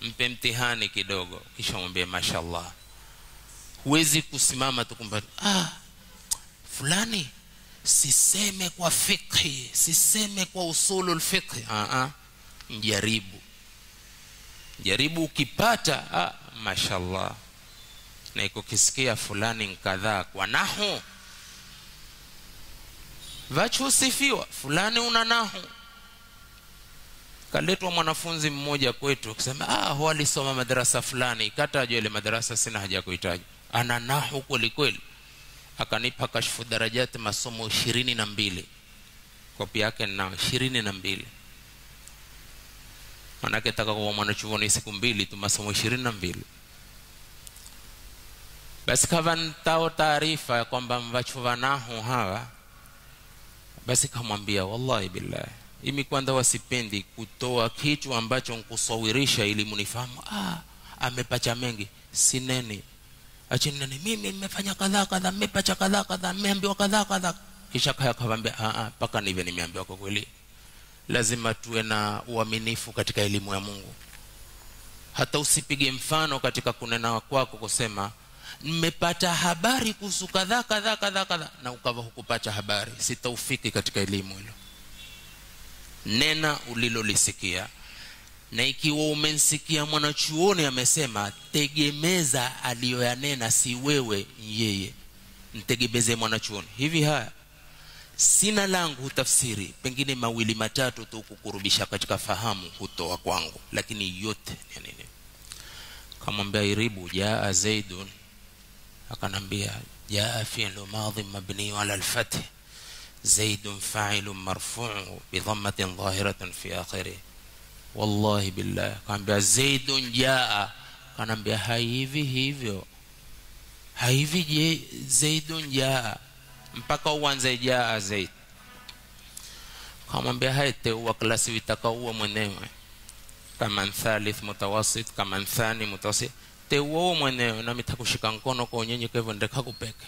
Mpe mtihani kidogo kisha mwambie mashallah. Huwezi kusimama tu kumbe fulani siseme kwa fiqhi, siseme kwa usulul fiqhi. Jaribu, ukipata mashallah. Na ukisikia fulani kadhaa kwa nahu, vachu sifiwa fulani una nahu. Kaletwa mwanafunzi mmoja kwetu akisema huwa alisoma madrasa fulani, katajwa ile madrasa sina haja kuitaja, ana nahu kweli kweli. Akanipa kashfu darajati masomo 22, kopi yake na 22. Manake taka kwa mwanachuoni siku 2 tu masomo 22. Basi kava nitao taarifa ya kwamba mvachu wanahu hawa, basi kamwambia wallahi billahi, imi kwanza wasipendi kutoa kitu ambacho nkusawirisha ili munifahamu amepacha mengi. Sineni achini nani, mimi nimefanya kadhaa kadhaa, nimepacha kadhaa kadhaa, nimeambiwa kadhaa kadhaa. Kisha kaambia paka nive nimeambiwa kwa kweli. Lazima tuwe na uaminifu katika elimu ya Mungu. Hata usipige mfano katika kunena kwako kusema nimepata habari kuhusu kadhaa kadhaa kadhaa kadhaa na ukawa hukupata habari. Si taufiki katika elimu hilo. Nena ulilolisikia. Na ikiwa umensikia mwanachuoni amesema, tegemeza aliyoyanena, si wewe yeye. Mtegemeze mwanachuoni. Hivi haya sina langu tafsiri, pengine 2 matatu tu kukurubisha katika fahamu hutoa kwangu, lakini yote ni nini? Kamwambia iribu jaa zaidun, akanambia jaa fi'lu madhi mabni ala al-fath, zaidun fa'ilun marfu'u bi dhammatin dhahiratin fi akhirih. Wallahi billah, kaambia zaidun jaa, kanambia haivi hivyo, haivi je zaidun jaa mpaka uanze jaa zaid. Kamwambia haite wa klasi vitakaua mwenyewe, kama thalith mutawasit, kama thani mutawasit, teua mwenyewe na mitakushika mkono kwa unyenyekevu ndeka kupeke.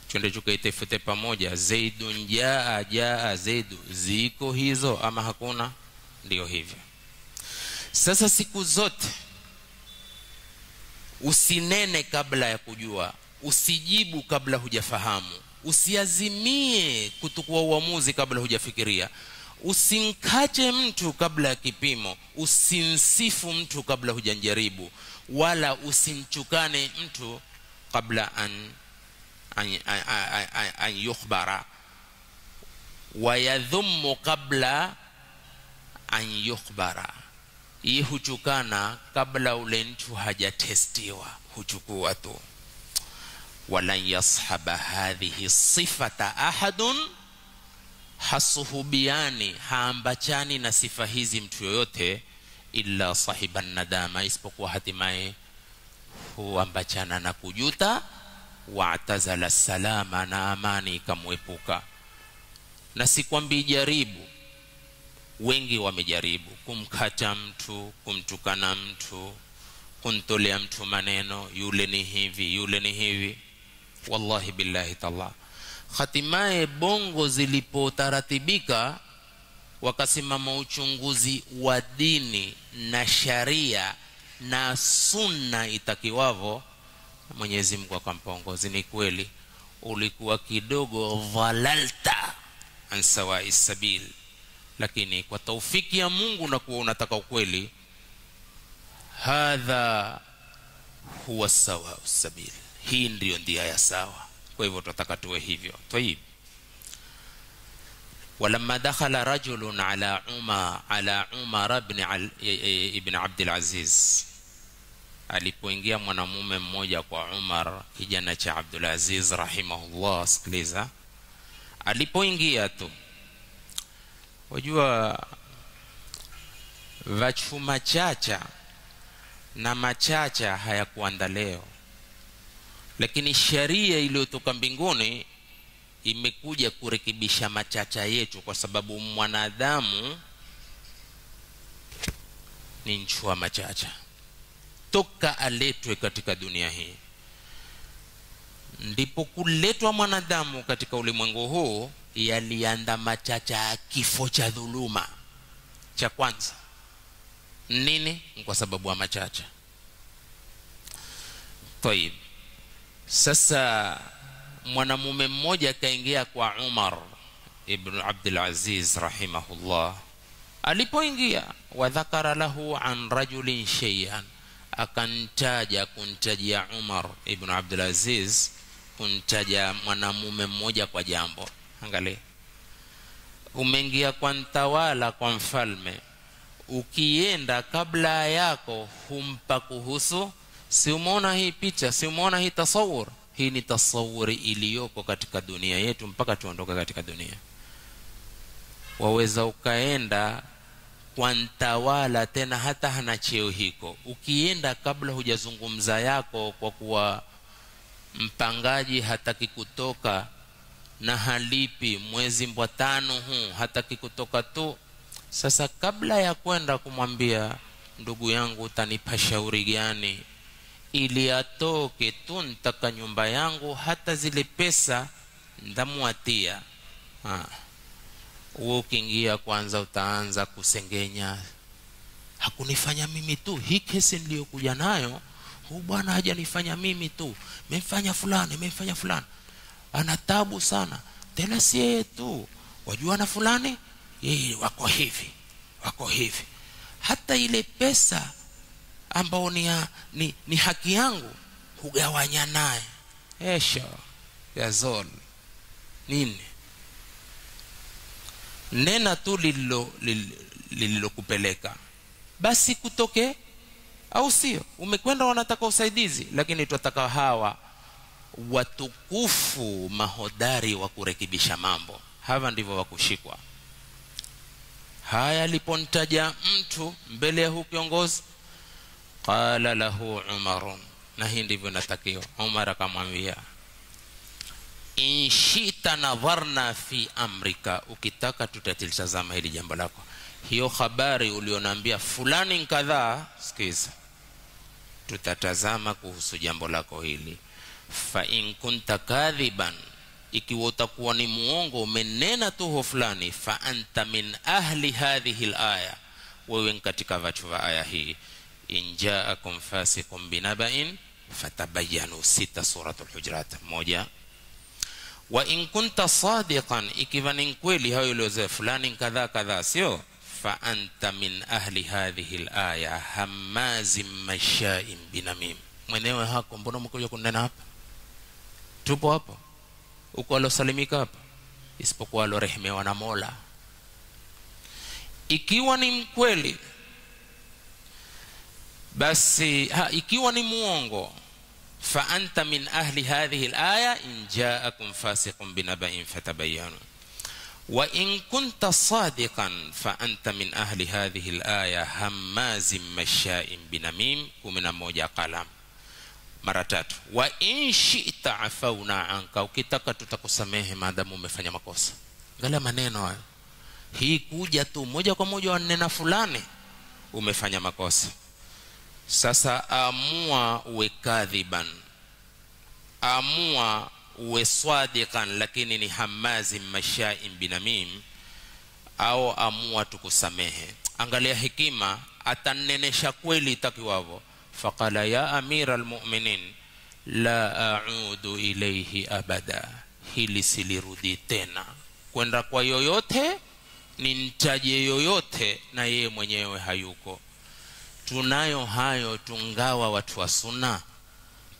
Chonde chukaitefute pamoja, zaidun jaa, jaa zaidu, ziko hizo ama hakuna? Ndio hivyo. Sasa siku zote usinene kabla ya kujua, usijibu kabla hujafahamu, usiazimie kutukua uamuzi kabla hujafikiria, usinkache mtu kabla ya kipimo, usinsifu mtu kabla hujanjaribu, wala usimchukane mtu kabla an yukhbara, wa yadhummu kabla an yukhbara. Hii huchukana kabla ule mtu hajatestiwa, huchukua tu. Walan yashaba hadhihi sifata ahadun, hasuhubiani, haambachani na sifa hizi mtu yoyote, illa sahiban nadama, isipokuwa hatimaye huambachana na kujuta, wa'tazala salama, na amani ikamwepuka. Na sikwambii jaribu, wengi wamejaribu kumkata mtu, kumtukana mtu, kuntolea mtu maneno, yule ni hivi, yule ni hivi. Wallahi billahi ta'ala, hatimaye bongo zilipotaratibika, wakasimama uchunguzi wa dini na sharia na sunna itakiwavo, Mwenyezi Mungu akampongozi. Ni kweli ulikuwa kidogo dhalalta an sawa'i sabil, lakini kwa taufiki ya Mungu na kuwa unataka ukweli, hadha huwa sawa'u sabil, hii ndio ndia ya sawa. Kwa hivyo tunataka tuwe hivyo. Tayib. Walamma dakhala rajulun ala Umar ibn Abdul Aziz, alipoingia mwanamume mmoja kwa Umar kijana cha Abdul Aziz rahimahullah. Sikiliza, alipoingia tu, wajua vachu machacha na machacha hayakuanda leo, lakini sheria iliyotoka mbinguni imekuja kurekebisha machacha yetu, kwa sababu mwanadamu ni nchua machacha toka aletwe katika dunia hii. Ndipo kuletwa mwanadamu katika ulimwengu huu yalianda machacha ya kifo cha dhuluma. Cha kwanza nini? Kwa sababu ya machacha. Tayib, sasa mwanamume mmoja kaingia kwa Umar ibn Abdul Aziz rahimahullah. Alipoingia, wa dhakara lahu an rajulin shay'an, kuntajia Umar ibn Abdul Aziz, kuntaja mwanamume mmoja kwa jambo. Angalia, umeingia kwa mtawala, kwa mfalme, ukienda kabla yako humpa kuhusu, si umeona hii picha, si umeona hii tasawur? Hii ni tasawuri iliyoko katika dunia yetu mpaka tuondoka katika dunia. Waweza ukaenda kwa mtawala, tena hata hana cheo hiko, ukienda kabla hujazungumza yako, kwa kuwa mpangaji hataki kutoka na halipi mwezi wa 5 huu, hataki kutoka tu. Sasa kabla ya kwenda kumwambia, ndugu yangu utanipa shauri gani ili atoke tu, nitaka nyumba yangu, hata zile pesa ndamuatia, ukiingia kwanza utaanza kusengenya, hakunifanya mimi tu, hii kesi niliyokuja nayo huyu bwana hajanifanya mimi tu, memfanya fulani, ana tabu sana, tena si yeye tu, wajua na fulani yeye wako hivi, hata ile pesa ambao ni haki yangu hugawanya naye. Esha ya zol nini? Nena tu lililokupeleka basi kutoke, au sio? Umekwenda wanataka usaidizi, lakini tunataka hawa watukufu mahodari wa kurekebisha mambo. Hawa ndivyo wakushikwa. Haya, alipontaja mtu mbele ya kiongozi, qala lahu Umar, na hii ndivyo natakiwa. Umar akamwambia, in shita nadharna fi amrika, ukitaka tutatizama hili jambo lako. Hiyo habari ulionambia fulani kadhaa, sikiza, tutatazama kuhusu jambo lako hili. Fa in kunta kadhiban, ikiwa utakuwa ni muongo, umenena tu fulani, fa anta min ahli hadhihi alaya, wewe katika watu wa aya hii. In ja'akum fasiqun binaba'in fatabayyanu, 6 suratul Hujurat 1. Wa in kunta sadiqan, ikiwa ni kweli hayo uliozoea fulani kadhaa, sio, fa anta min ahli hadhihi alaya hammazim masha'in binamim. Mwenyewe hako, mbona mkoja kunena hapa? Tupo hapo, uko alosalimika hapa, isipokuwa alorehemewa na Mola. Ikiwa ni mkweli basi, ikiwa ni muongo, fa anta min ahli hadhihi alaya in ja'akum fasiqun binaba'in fatabayyanu. Wa in kunta sadiqan fa anta min ahli hadhihi alaya hammazim masha'in binamim. 11 qalam, mara 3. Wa in shi'ta afawna anka, ukitaka tutakusamehe maadamu umefanya makosa. Angalia maneno hayo, hii kuja tu moja kwa moja wanena fulani umefanya makosa. Sasa amua uwe kadhiban, amua uwe swadiqan, lakini ni hamazi masha'in binamim, au amua tukusamehe. Angalia hekima, atanenesha kweli itakiwavo. Faqala ya amira almu'minin la a'udu ilayhi abada, hili silirudi tena kwenda kwa yoyote, nintaje yoyote na yeye mwenyewe hayuko. Tunayo hayo tungawa watu wa sunna,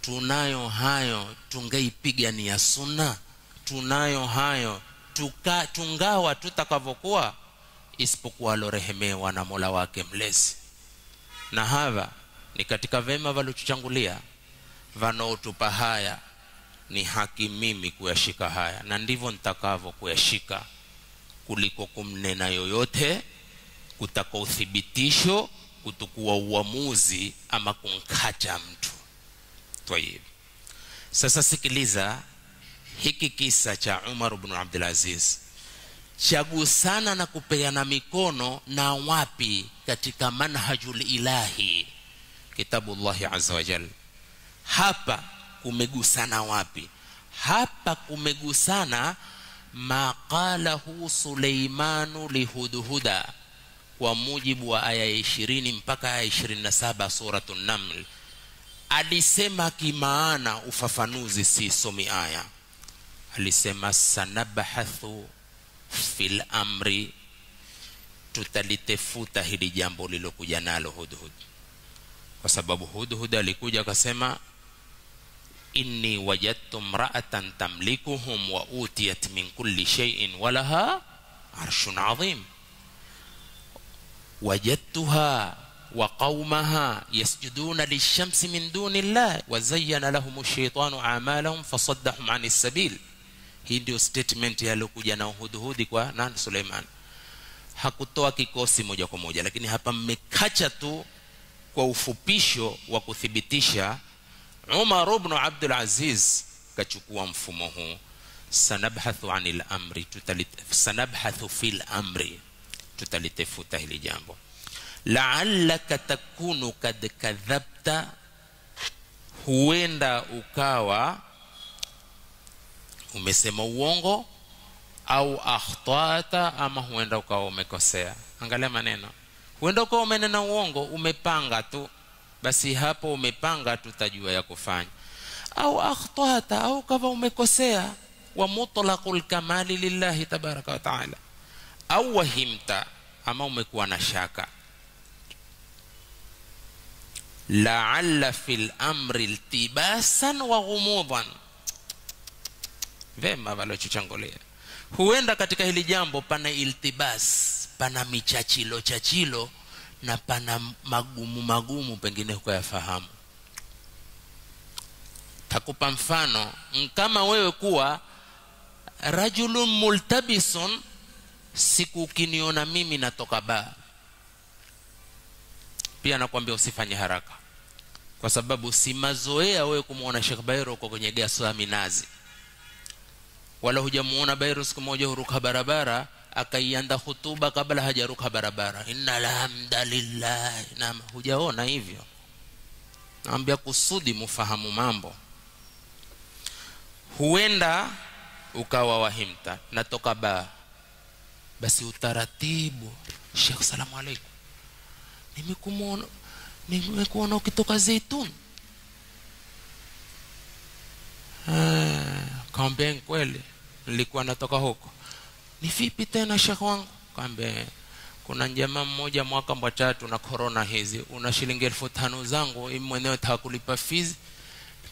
tunayo hayo tungeipiga ni ya sunna, tunayo hayo tungawa tutakavokuwa, isipokuwa alorehemewa na Mola wake mlezi. Na hawa ni katika vema walotuchangulia, wanaotupa haya. Ni haki mimi kuyashika haya, na ndivyo nitakavyo kuyashika, kuliko kumnena yoyote kutaka uthibitisho, kutukua uamuzi ama kumkata mtu. Tayeb, sasa sikiliza hiki kisa cha Umar ibn Abdul Aziz, chagusana na kupeana mikono na wapi katika manhajul ilahi, kitabullahi azza wa jalla. Hapa kumegusana wapi? Hapa kumegusana maqalahu Suleimanu lihudhuda, kwa mujibu wa aya 20 mpaka aya 27 suratul Naml. Alisema kimaana, ufafanuzi si somi aya. Alisema sanabhathu fil amri, tutalitefuta hili jambo lilokuja nalo Hudhud. Kwa sababu Hudhud alikuja akasema inni wajadtu imra'atan tamlikuhum wa utiyat min kulli shay'in wa laha arshun 'azim, wajadtuha wa qaumaha yasjuduna lishamsi min duni Allah wa zayyana lahum ash-shaytanu a'malahum fasaddahum 'anis sabil. Hii ndio statement yalokuja na Hudhud kwa nani? Suleiman. Hakutoa kikosi moja kwa moja, lakini hapa mmekacha tu kwa ufupisho wa kuthibitisha. Umar ibn Abdul Aziz kachukua mfumo huu, sanabhathu anil amri, sanabhathu fil amri, tutalitefuta hili jambo. La'allaka takunu kad kadhabta, huenda ukawa umesema uongo, au akhtata, ama huenda ukawa umekosea. Angalia maneno, huenda ukawa umenena uongo, umepanga tu, basi hapo umepanga tutajua ya kufanya. Au akhtata, au kama umekosea, wa mutlaqul kamali lillahi tabaraka wa taala. Au wahimta, ama umekuwa na shaka. La'alla fil amri iltibasan wa ghumudan. Vema walochangolea, huenda katika hili jambo pana iltibas, pana michachilo na pana magumu pengine hukuyafahamu. Takupa mfano, kama wewe kuwa rajulun multabisun, siku ukiniona mimi natoka baa, pia nakwambia usifanye haraka, kwa sababu si mazoea wewe kumuona Sheikh Bairo uko kwenye gaso ya minazi, wala hujamuona Bairo siku moja huruka barabara akaianda hutuba kabla hajaruka barabara, innal hamdalillah. Na hujaona hivyo. Naambia kusudi mufahamu mambo. Huenda ukawa wahimta, natoka ba, basi utaratibu, Sheikh salamu alaykum, nimekuona ukitoka Zaitun. Kaambia kweli nilikuwa natoka huko. Ni vipi tena Sheikh wangu? Kaambia kuna jamaa mmoja mwaka wa 3 na corona hizi, una shilingi 1500 zangu, mimi mwenyewe nitakulipa fees.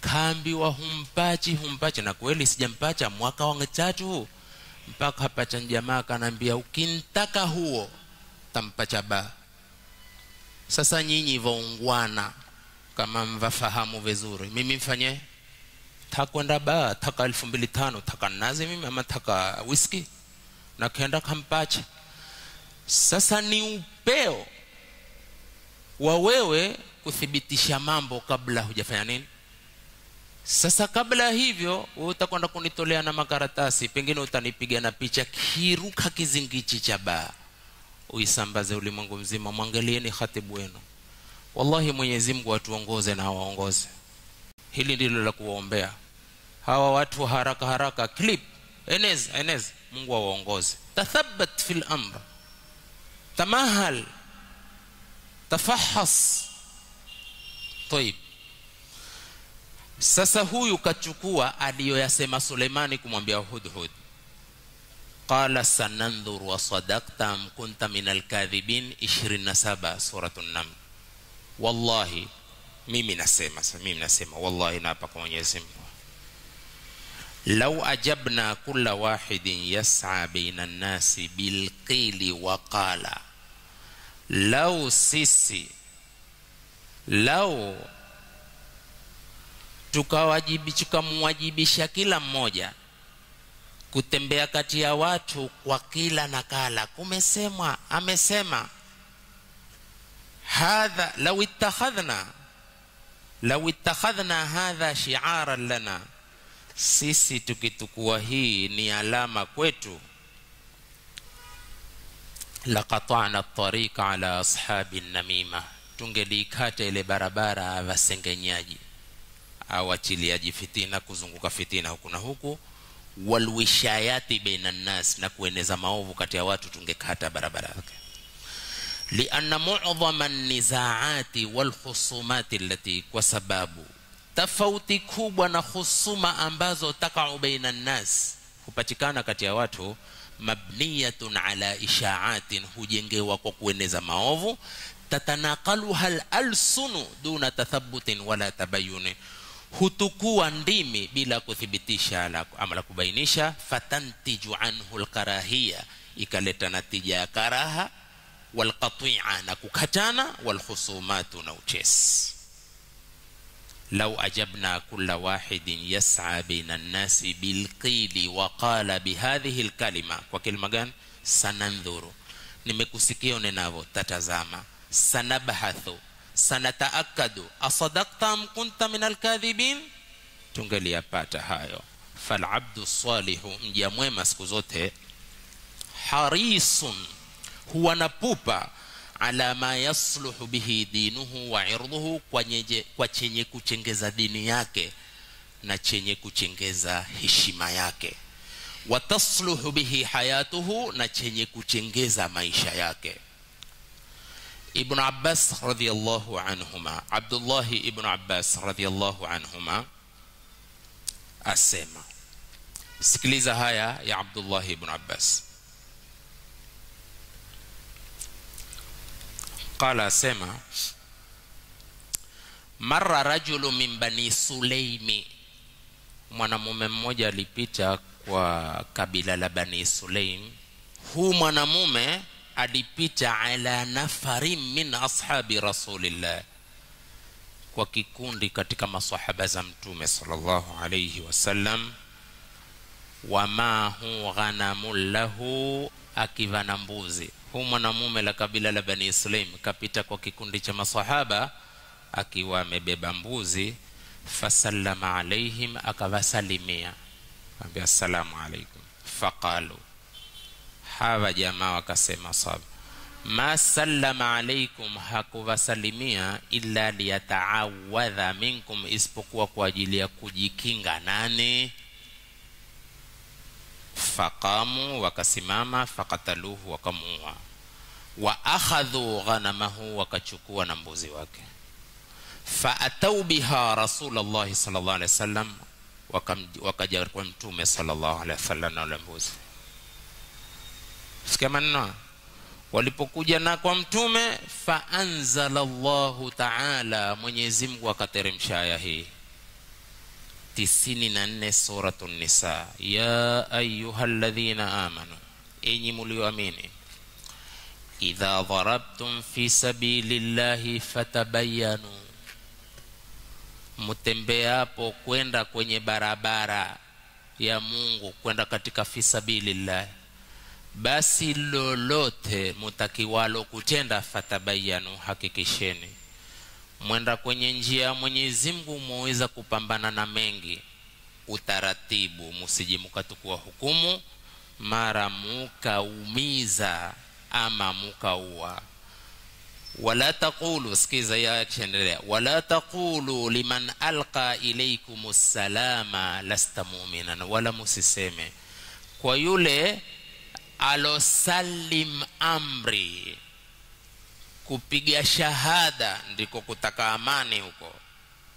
Kaambiwa humpachi, na kweli sijampacha mwaka wa 3 huu. Mpaka hapa jamaa kanambia ukinitaka huo tampacha ba. Sasa nyinyi vaungwana kama mvafahamu vizuri, mimi mfanye takwenda ba, taka 2500, taka nazi mimi ama taka whisky, na kaenda kampacha. Sasa ni upeo wa wewe kuthibitisha mambo kabla hujafanya nini. Sasa kabla hivyo wewe utakwenda kunitolea na makaratasi, pengine utanipiga na picha kiruka kizingichi cha baa, uisambaze ulimwengu mzima. Mwangalieni khatibu wenu. Wallahi Mwenyezi Mungu atuongoze na waongoze. Hili ndilo la kuombea. Hawa watu haraka clip enez Mungu awaongoze. Tathabbat fil amr, tamahal, tafahas. Tayib, sasa huyu kachukua aliyoyasema Suleimani kumwambia Hudhud. Qala sanandhur wa sadaqta am kunta minal kadhibin, 27 suratul Naml. Wallahi mimi nasema wallahi naapa kwa Mwenyezi Mungu, law ajabna kulla wahidin yas'a baina an-nasi bil qili wa qala, law sisi tukamwajibisha kila mmoja kutembea kati ya watu kwa kila nakala, kumesemwa, amesema, hadha law ittakhadhna hadha shi'aran lana, sisi tukitukua hii ni alama kwetu, laqata'na at-tariqa ala ashabi an-namima, tungelikata ile barabara wasengenyaji au achiliaji fitina, kuzunguka fitina huku na huku, walwishayati baina nas, na kueneza maovu kati ya watu, tungekata barabara yake. Lianna mu'dhama an-nizaati wal khusumati allati, kwa sababu tofauti kubwa na husuma ambazo takau baina nas, hupatikana kati ya watu, mabniyatun ala isha'atin, hujengewa kwa kueneza maovu, tatanaqaluha al-alsunu duna tathabbutin wala tabayyun, hutukua ndimi bila kuthibitisha ama la kubainisha, fatantiju anhu al-karahiyya, ikaleta natija ya karaha, wal qati'a, na kukatana, wal khusumatu, na uchesi. Law ajabna kulla wahidin yas'a baina an-nasi bil qili wa qala bihadhihi al-kalima, kwa kalima gani? Sanandhuru, nimekusikia unenavo, tatazama. Sanabahathu, sanataakadu, asadaqta am kunta min al-kadhibin, tungeliyapata hayo. Fal abdu salihu, mja mwema siku zote, harisun, huwa napupa, ala ma yasluhu bihi dinuhu wa irduhu, kwa chenye kuchengeza dini yake na chenye kuchengeza heshima yake, wa tasluhu bihi hayatuhu, na chenye kuchengeza maisha yake. Ibn Abbas radhiyallahu anhuma, Abdullah ibn Abbas radhiyallahu anhuma asema, sikiliza haya ya Abdullah ibn Abbas. Qala, asema, marra rajulu min bani Sulaimi, mwanamume mmoja alipita kwa kabila la Bani Sulaim. Huu mwanamume alipita ala nafarin min ashabi rasulillah, kwa kikundi katika maswahaba za mtume sallallahu alayhi wasallam. Wama hu ghanamul lahu, akiwa na mbuzi. Huu mwanamume la kabila la Bani Sulaim kapita kwa kikundi cha maswahaba akiwa amebeba mbuzi. Fasallama alaihim, akawasalimia, ambia assalamu alaikum. Faqalu, hawa jamaa wakasema, sahabu, ma sallama alaikum, hakuwasalimia illa liyata'awadha minkum, isipokuwa kwa ajili ya kujikinga nani? Faqamu, wakasimama, faqataluhu, wakamuua, wa akhadhu ghanamahu, wakachukua na mbuzi wake. Faatau biha Rasulullah sallallahu alaihi wasallam, wakaja kwa mtume sallallahu alaihi wasallam na mbuzi. Sikia maneno, walipokuja na kwa mtume, fa anzalallahu ta'ala, Mwenyezi Mungu akateremsha aya hii 94 suratul Nisa, ya ayyuhalladhina amanu, enyi mlioamini, idha darabtum fi sabilillahi fatabayyanu, mtembeapo kwenda kwenye barabara ya Mungu, kwenda katika fi sabilillah, basi lolote mutakiwalo kutenda, fatabayyanu, hakikisheni. Mwenda kwenye njia ya Mwenyezi Mungu, muweza kupambana na mengi, utaratibu, msijimukatukua hukumu, mara mukaumiza ama mukaua. Wala taqulu, sikiza ya kishendelea, wala taqulu liman alqa ilaykumus salama lasta mu'minan, wala musiseme kwa yule alosalim amri, kupiga shahada ndiko kutaka amani huko,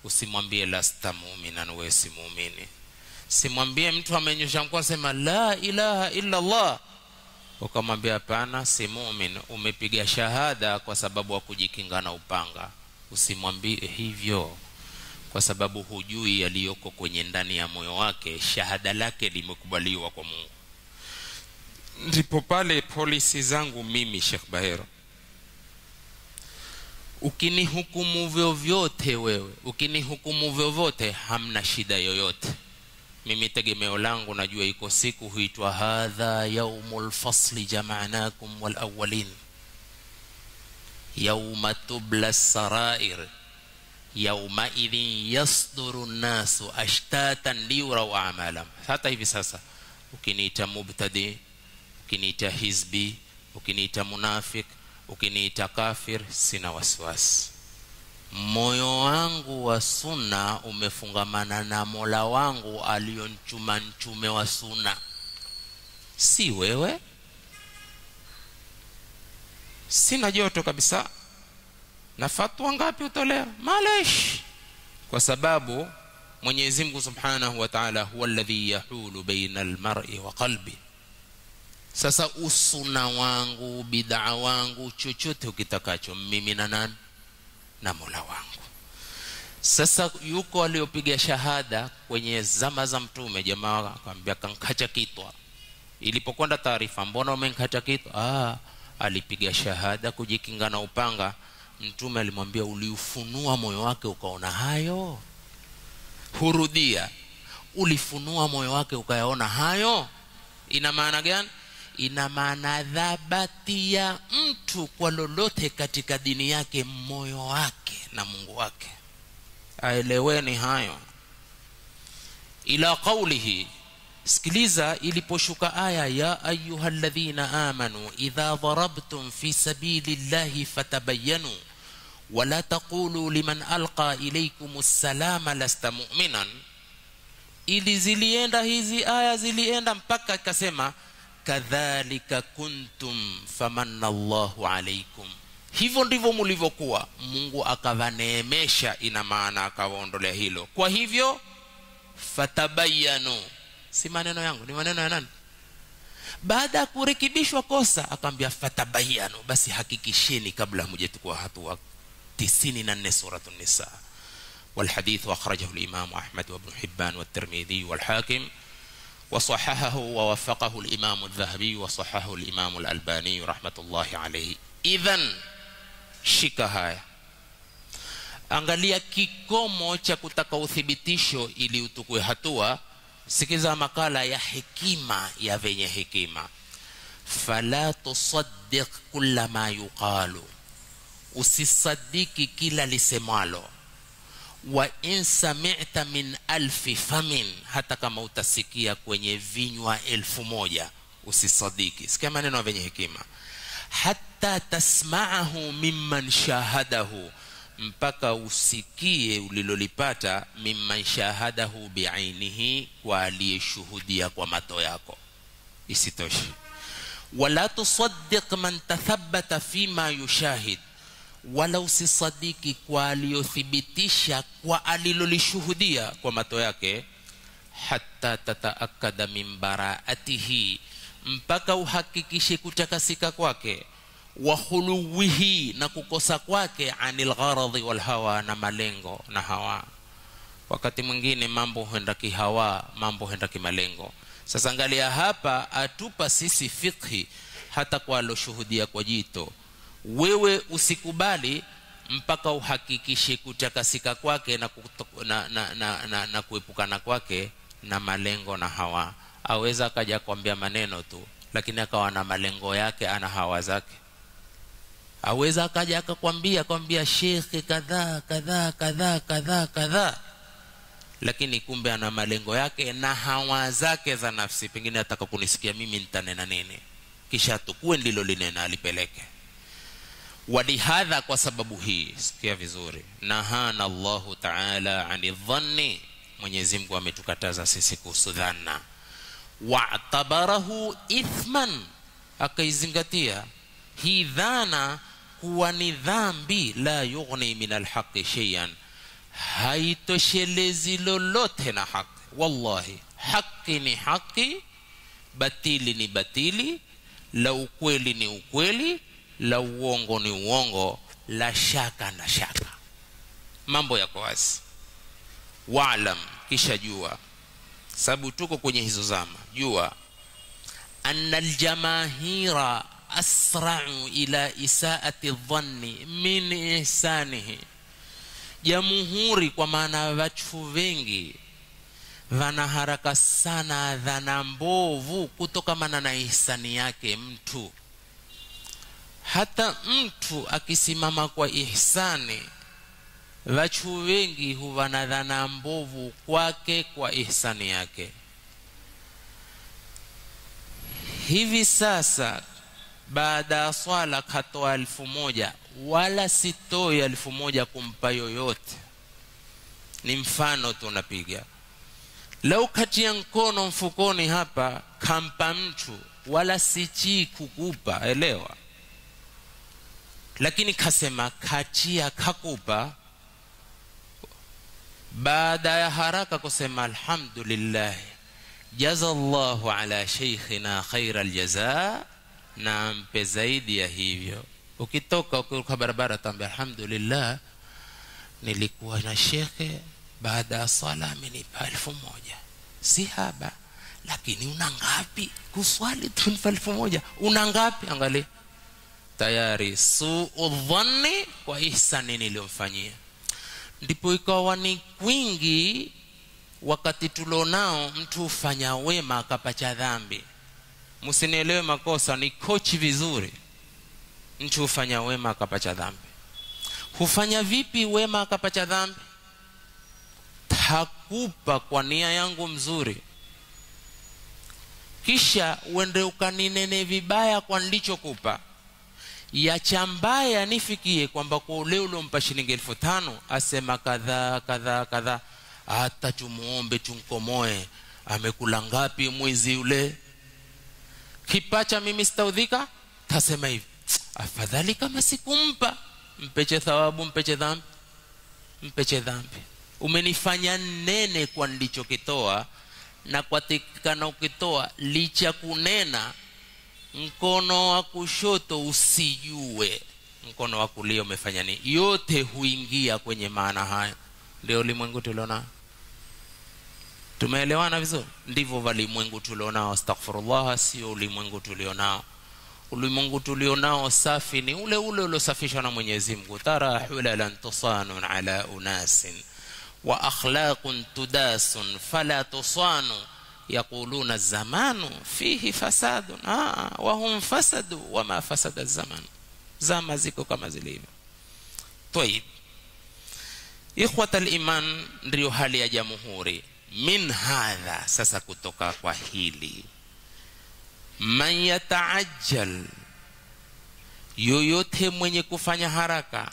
usimwambie lasta mu'minan, wewe si muumini. Simwambie mtu amenyosha mkono sema la ilaha illa Allah, ukamwambia hapana, si muumini, umepiga shahada kwa sababu wa kujikinga na upanga. Usimwambie hivyo, kwa sababu hujui yaliyoko kwenye ndani ya moyo wake. Shahada lake limekubaliwa kwa Mungu. Ndipo pale polisi zangu mimi Sheikh Bahero, ukinihukumu vyovyote wewe, ukinihukumu vyovyote, hamna shida yoyote. Mimi tegemeo langu najua iko siku huitwa hadha yaumul fasli jama'nakum wal awwalin, yauma tubla sarair yauma idhin yasduru nasu ashtatan liyurau a'malam. Hata hivi sasa ukiniita mubtadi, ukiniita hizbi, ukiniita munafik, ukiniita kafir, sina wasiwasi. Moyo wangu wa sunna umefungamana na Mola wangu alionchuma mtume wa sunna, si wewe. Sina joto kabisa na fatwa ngapi utolea, malesh, kwa sababu Mwenyezi Mungu Subhanahu wa Ta'ala huwa alladhi yahulu baina almar'i wa qalbi. Sasa usuna wangu, bid'a wangu, chochote ukitakacho, mimi na nani? Na Mola wangu. Sasa yuko aliopiga shahada kwenye zama za mtume, jamaa akamwambia kankacha kitwa. Ilipokwenda taarifa, mbona umenkacha kitwa? Alipiga shahada kujikinga na upanga. Mtume alimwambia, uliufunua moyo wake ukaona hayo? Hurudia, ulifunua moyo wake ukayaona hayo? Ina maana gani? Ina maana dhabati ya mtu kwa lolote katika dini yake, moyo wake na Mungu wake. Aeleweni hayo. Ila qawlihi, sikiliza iliposhuka aya ya ayyuhalladhina amanu idha darabtum fi sabilillahi fatabayyanu wala taqulu liman alqa ilaykumus salama lasta mu'minan. Ili zilienda hizi aya, zilienda mpaka ikasema kadhalika kuntum famanna Allahu alaykum, hivyo ndivyo mlivyokuwa, Mungu akavaneemesha. Ina maana akawaondolea hilo. Kwa hivyo fatabayyanu, si maneno yangu, ni maneno ya nani? Baada ya kurekebishwa kosa akamwambia fatabayyanu, basi hakikisheni kabla hamjachukua hatua. 94 suratul Nisa. والحديث أخرجه الإمام أحمد وابن حبان والترمذي والحاكم وصححه ووفقه الإمام الذهبي وصححه الإمام الألباني رحمة الله عليه. إذن shika haya, angalia kikomo cha kutaka uthibitisho ili utukue hatua. Sikiza makala ya hekima ya venye hekima. Fala tusaddiq kulla ma yuqalu, usisadiki kila lisemalo. Wa in sami'ta min alfi famin, hata kama utasikia kwenye vinywa 1000 usisadiki. Sikia maneno venye hekima. Hatta tasma'ahu mimman shahadahu, mpaka usikie ulilolipata mimman shahadahu bi'ainihi, kwa aliyeshuhudia kwa mato yako. Isitoshe, wala tusaddiq man tathabbata fima yushahid, wala usisadiki kwa aliyothibitisha kwa alilolishuhudia kwa mato yake. Hatta tataakkada min bara'atihi, mpaka uhakikishe kutakasika kwake. Wa khuluwihi, na kukosa kwake. Anil gharadhi wal hawa, na malengo na hawa. Wakati mwingine mambo huenda kihawa, mambo huenda kimalengo. Sasa angalia hapa, atupa sisi fikhi hata kwa aloshuhudia kwa jito. Wewe usikubali mpaka uhakikishe kutakasika kwake na kuepukana kwake na malengo na hawa. Aweza akaja kuambia maneno tu, lakini akawa na malengo yake, ana hawa zake. Aweza akaja akakwambia shekhe kadhaa kadhaa kadhaa kadhaa kadhaa, lakini kumbe ana malengo yake na hawa zake za nafsi. Pengine ataka kunisikia mimi nitanena nini, kisha tukue ndilo linena alipeleke. Walihadha, kwa sababu hii, sikia vizuri, nahana Allahu ta'ala ani dhanni, Mwenyezi Mungu ametukataza sisi kuhusu dhanna. Wa'tabarahu ithman, akaizingatia hii dhana kuwa ni dhambi. La yughni min alhaqi shay'an, haitoshelezi lolote na haki. Wallahi, haki ni haki, batili ni batili, la ukweli ni ukweli, la uongo ni uongo, la shaka na shaka. Mambo yako wazi. Wa'lam, kisha jua, sababu tuko kwenye hizo zama, jua anna aljamahira asra'u ila isaati dhanni min ihsanihi. Jamhuri, kwa maana watu wengi wana haraka sana dhana mbovu kutokamana na ihsani yake mtu. hata mtu akisimama kwa ihsani, watu wengi huwa na dhana mbovu kwake kwa ihsani yake. Hivi sasa baada ya swala katoa 1000, wala sitoi 1000 kumpa yoyote, ni mfano tunapiga. Lau katia mkono mfukoni hapa kampa mtu, wala sichi kukupa, elewa. Lakini kasema katia kakupa, baada ya haraka kusema alhamdulillah, jazallahu ala sheikhina khaira aljazaa, na mpe zaidi ya hivyo. Ukitoka ukiruka barabara tambia alhamdulillah, nilikuwa na shekhe baada ya sala amenipa 1000. Si haba, lakini una ngapi kuswali tu 1000? Una ngapi? Angalia tayari suu dhanni kwa ihsani niliyomfanyia. Ndipo ikawa ni kwingi wakati tulionao, mtu ufanya wema akapacha dhambi. Msinielewe makosa, ni kochi vizuri. Mtu ufanya wema akapacha dhambi. Hufanya vipi wema akapacha dhambi? Takupa kwa nia yangu mzuri, kisha uende ukaninene vibaya kwa nilichokupa. Ya chambaya nifikie kwamba kwa ule ulompa shilingi 5000 asema kadha kadha kadha, hata tumuombe tunkomoe, amekula ngapi mwezi ule? Kipacha mimi sitaudhika, tasema hivi, afadhali kama sikumpa. Mpeche thawabu, mpeche dhambi, mpeche dhambi. Umenifanya nene kwa nilichokitoa, na kwa tikana ukitoa licha kunena mkono wa kushoto usijue mkono wa kulia umefanya nini. Yote huingia kwenye maana haya. Ndio ulimwengu tulionao. Tumeelewana vizuri? Ndivyo walimwengu tulionao. Astaghfirullah, sio ulimwengu tulionao. Ulimwengu tulionao safi ni ule ule uliosafishwa na Mwenyezi Mungu. Tara hulalan tusanun ala unasin wa akhlaqun tudasun fala tusanu يقولون الزمان فيه فساد وهم فسدوا وما فسد الزمان. زما ziko kama zilivyo. طيب إخوة الإيمان, ndio hali ya jamhuri. Min hadha, sasa kutoka kwa hili, man yataajjal, yoyote mwenye kufanya haraka,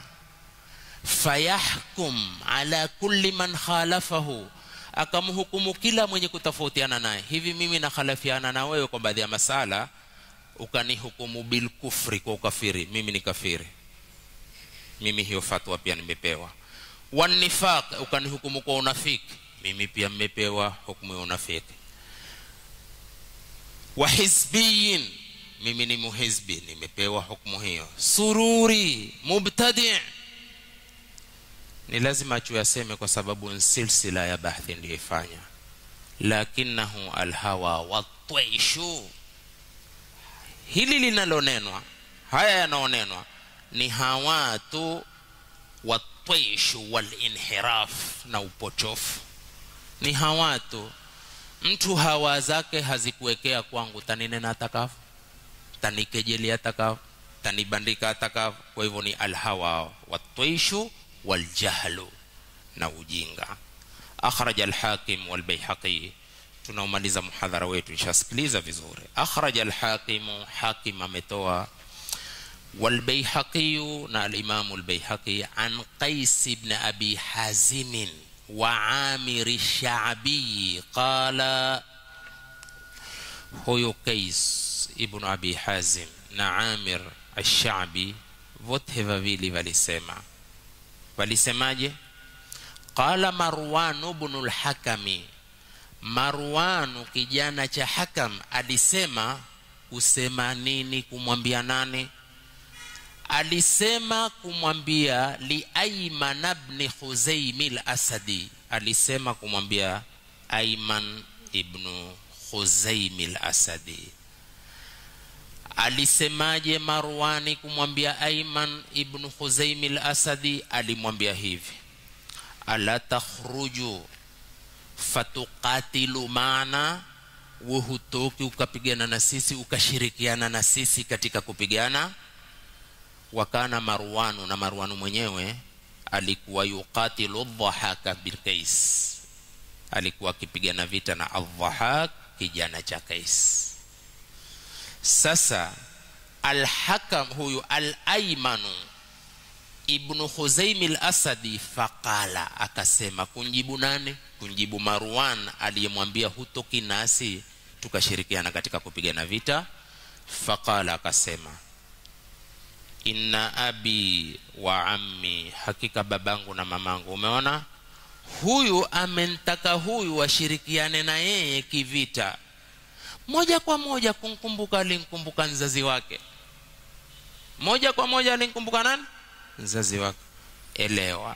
fayahkum ala kulli man khalafahu, akamhukumu kila mwenye kutofautiana naye. Hivi mimi na khalafiana na wewe kwa baadhi ya masala, ukanihukumu bil kufri, kwa ukafiri, mimi ni kafiri, mimi hiyo fatwa pia nimepewa. Wan nifaq, ukanihukumu kwa unafiki, mimi pia nimepewa hukumu ya unafiki. Wa hizbiyin, mimi ni muhizbi, nimepewa hukumu hiyo. Sururi, mubtadi', ni lazima tuyaseme kwa sababu silsila ya bahthi ndiyo ifanya. Lakinahu alhawa watwaishu, hili linalonenwa, haya yanaonenwa ni hawa tu, watwaishu walinhiraf, na upotofu. Ni hawa tu. Mtu hawa zake hazikuwekea kwangu, taninena atakavu, tanikejeli atakavu, tanibandika atakavu. Kwa hivyo ni alhawa watwaishu waljahlu, na ujinga. Akhraj al-Hakim wal-Baihaqi. Tunaumaliza muhadhara wetu, nishasikiliza vizuri. Akhraj al-Hakim, Hakim ametoa, wal-Baihaqi, na al-Imam al-Baihaqi, an Qais ibn Abi Hazim wa Amir ash-Sha'bi qala, huyo Qais ibn Abi Hazim na Amir ash-Sha'bi wote wawili walisemaje? Qala Marwan ibn al-Hakami, Marwan kijana cha Hakam alisema. Kusema nini? Kumwambia nani? Alisema kumwambia li Ayman ibn Khuzaym al-Asadi, alisema kumwambia Ayman ibn Khuzaym al-Asadi. Alisemaje Marwani kumwambia Ayman ibn Khuzaym al-Asadi? Alimwambia hivi, ala takhruju fatuqatilu maana, wuhutoki ukapigana na sisi, ukashirikiana na sisi katika kupigana. wakana Marwanu, na Marwanu mwenyewe alikuwa yuqatilu Dhahaka bil Qais, alikuwa akipigana vita na Al-Dhahak kijana cha Qais. Sasa Al-Hakam huyu Al-Aymanu ibn Khuzaim al-Asadi faqala, akasema kunjibu nani? Kunjibu Marwan aliyemwambia hutoki nasi tukashirikiana katika kupigana vita. Faqala, akasema inna abi wa ammi, hakika babangu na mamangu. Umeona, huyu amenitaka huyu washirikiane na yeye kivita. Moja kwa moja alinkumbuka mzazi wake, moja kwa moja alinkumbuka nani? Mzazi wake. Elewa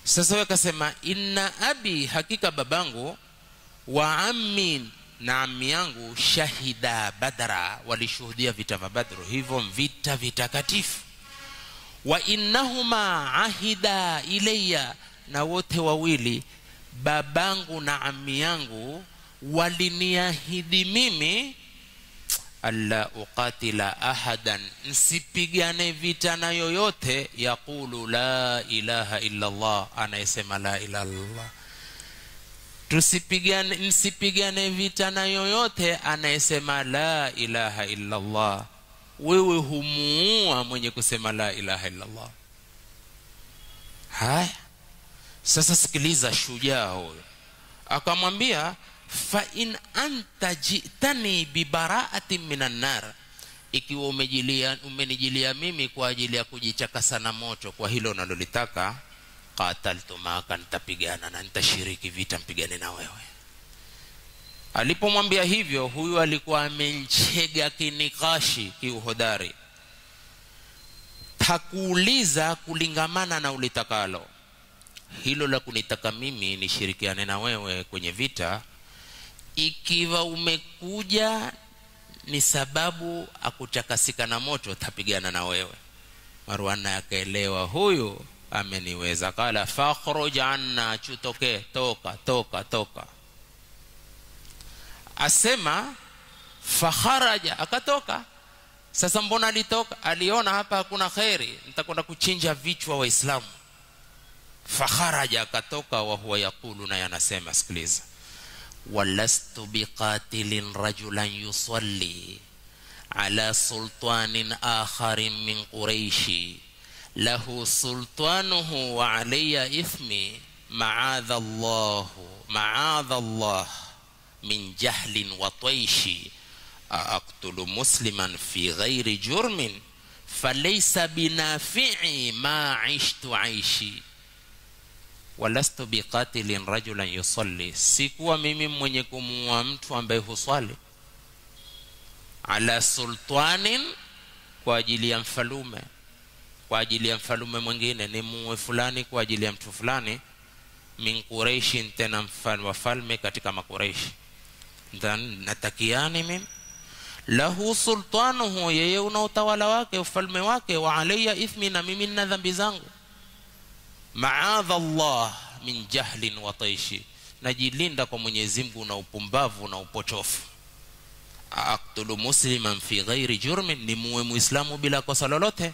sasa. Wewe kasema inna abi, hakika babangu, wa ammi, na ammi yangu, shahida Badra, walishuhudia vita vya Badr, hivyo vita vitakatifu. Wa innahuma ahida ilayya, na wote wawili babangu na ammi yangu waliniahidi mimi alla uqatila ahadan, nsipigane vita na yoyote yaqulu la ilaha illa Allah, anayesema la ilaha illa Allah. Nsipigane vita na yoyote anayesema la ilaha illa Allah. Wewe humuua mwenye kusema la ilaha illa Allah. Haya sasa sikiliza, shujaa huyo akamwambia fa in anta jitani bi bara'atin minan nar, ikiwa umenijilia mimi kwa ajili ya kujichakasa na moto kwa hilo unalolitaka, qataltu maka, nitapigana na nitashiriki vita, mpigane na wewe. Alipomwambia hivyo, huyu alikuwa amenchega kinikashi kiuhodari, takuuliza kulingamana na ulitakalo. Hilo la kunitaka mimi nishirikiane na wewe kwenye vita, ikiwa umekuja ni sababu akuchakasika na moto, tapigana na wewe. Marwan akaelewa huyu ameniweza. Kala fakhruj anna, chutoke, toka. Asema fakharaja, akatoka. Sasa mbona alitoka? Aliona hapa hakuna khairi, nitakwenda kuchinja vichwa Waislamu. Fakharaja, akatoka. Wa huwa yakulu, na yanasema, sikiliza, walastu biqatilin rajulan yusalli ala sultanin akharin min Quraishi lahu sultanuhu wa alayya ithmi, ma'adha Allah min jahlin wa taishi, aqtulu musliman fi ghairi jurmin falaysa binafi'i ma 'ishtu 'aishi. Walastu biqatilin rajulan yusalli, sikuwa mimi mwenye kumuua mtu ambaye huswali, ala sultanin, kwa ajili ya mfalume, kwa ajili ya mfalume mwingine, ni muue fulani kwa ajili ya mtu fulani, min Quraishi, tena mfalme katika makuraishi. Then natakiani mimi, lahu sultanuhu, yeye una utawala wake, ufalme wake, wa alayya ithmi, na mimi nina dhambi zangu, ma'adha Allah min jahlin wa taishi, najilinda kwa Mwenyezi Mungu na upumbavu na upotofu. Aqtulu musliman fi ghairi jurmin, ni muue muislamu bila kosa lolote.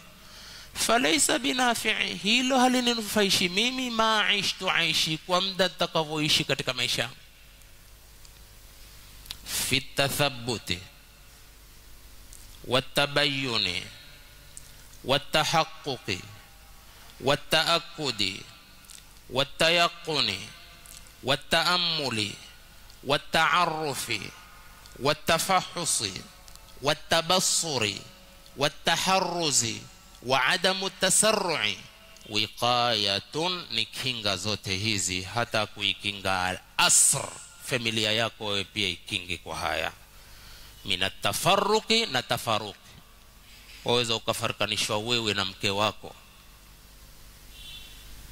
Falaysa binafi'i, hilo halinifaishi mimi, ma 'ishtu 'aishi, kwa muda nitakavyoishi katika maisha. Fi tathabbuti watabayyuni watahaqquqi والتأكد والتيقن والتأمل والتعرف والتفحص والتبصر والتحرز وعدم التسرع. Wiqayatun, ni kinga zote hizi, hata kuikinga al-asr, familia yako wewe pia ikinge kwa haya. Minat tafarruqi, na tafaruqi, waweza ukafarkanishwa wewe na mke wako.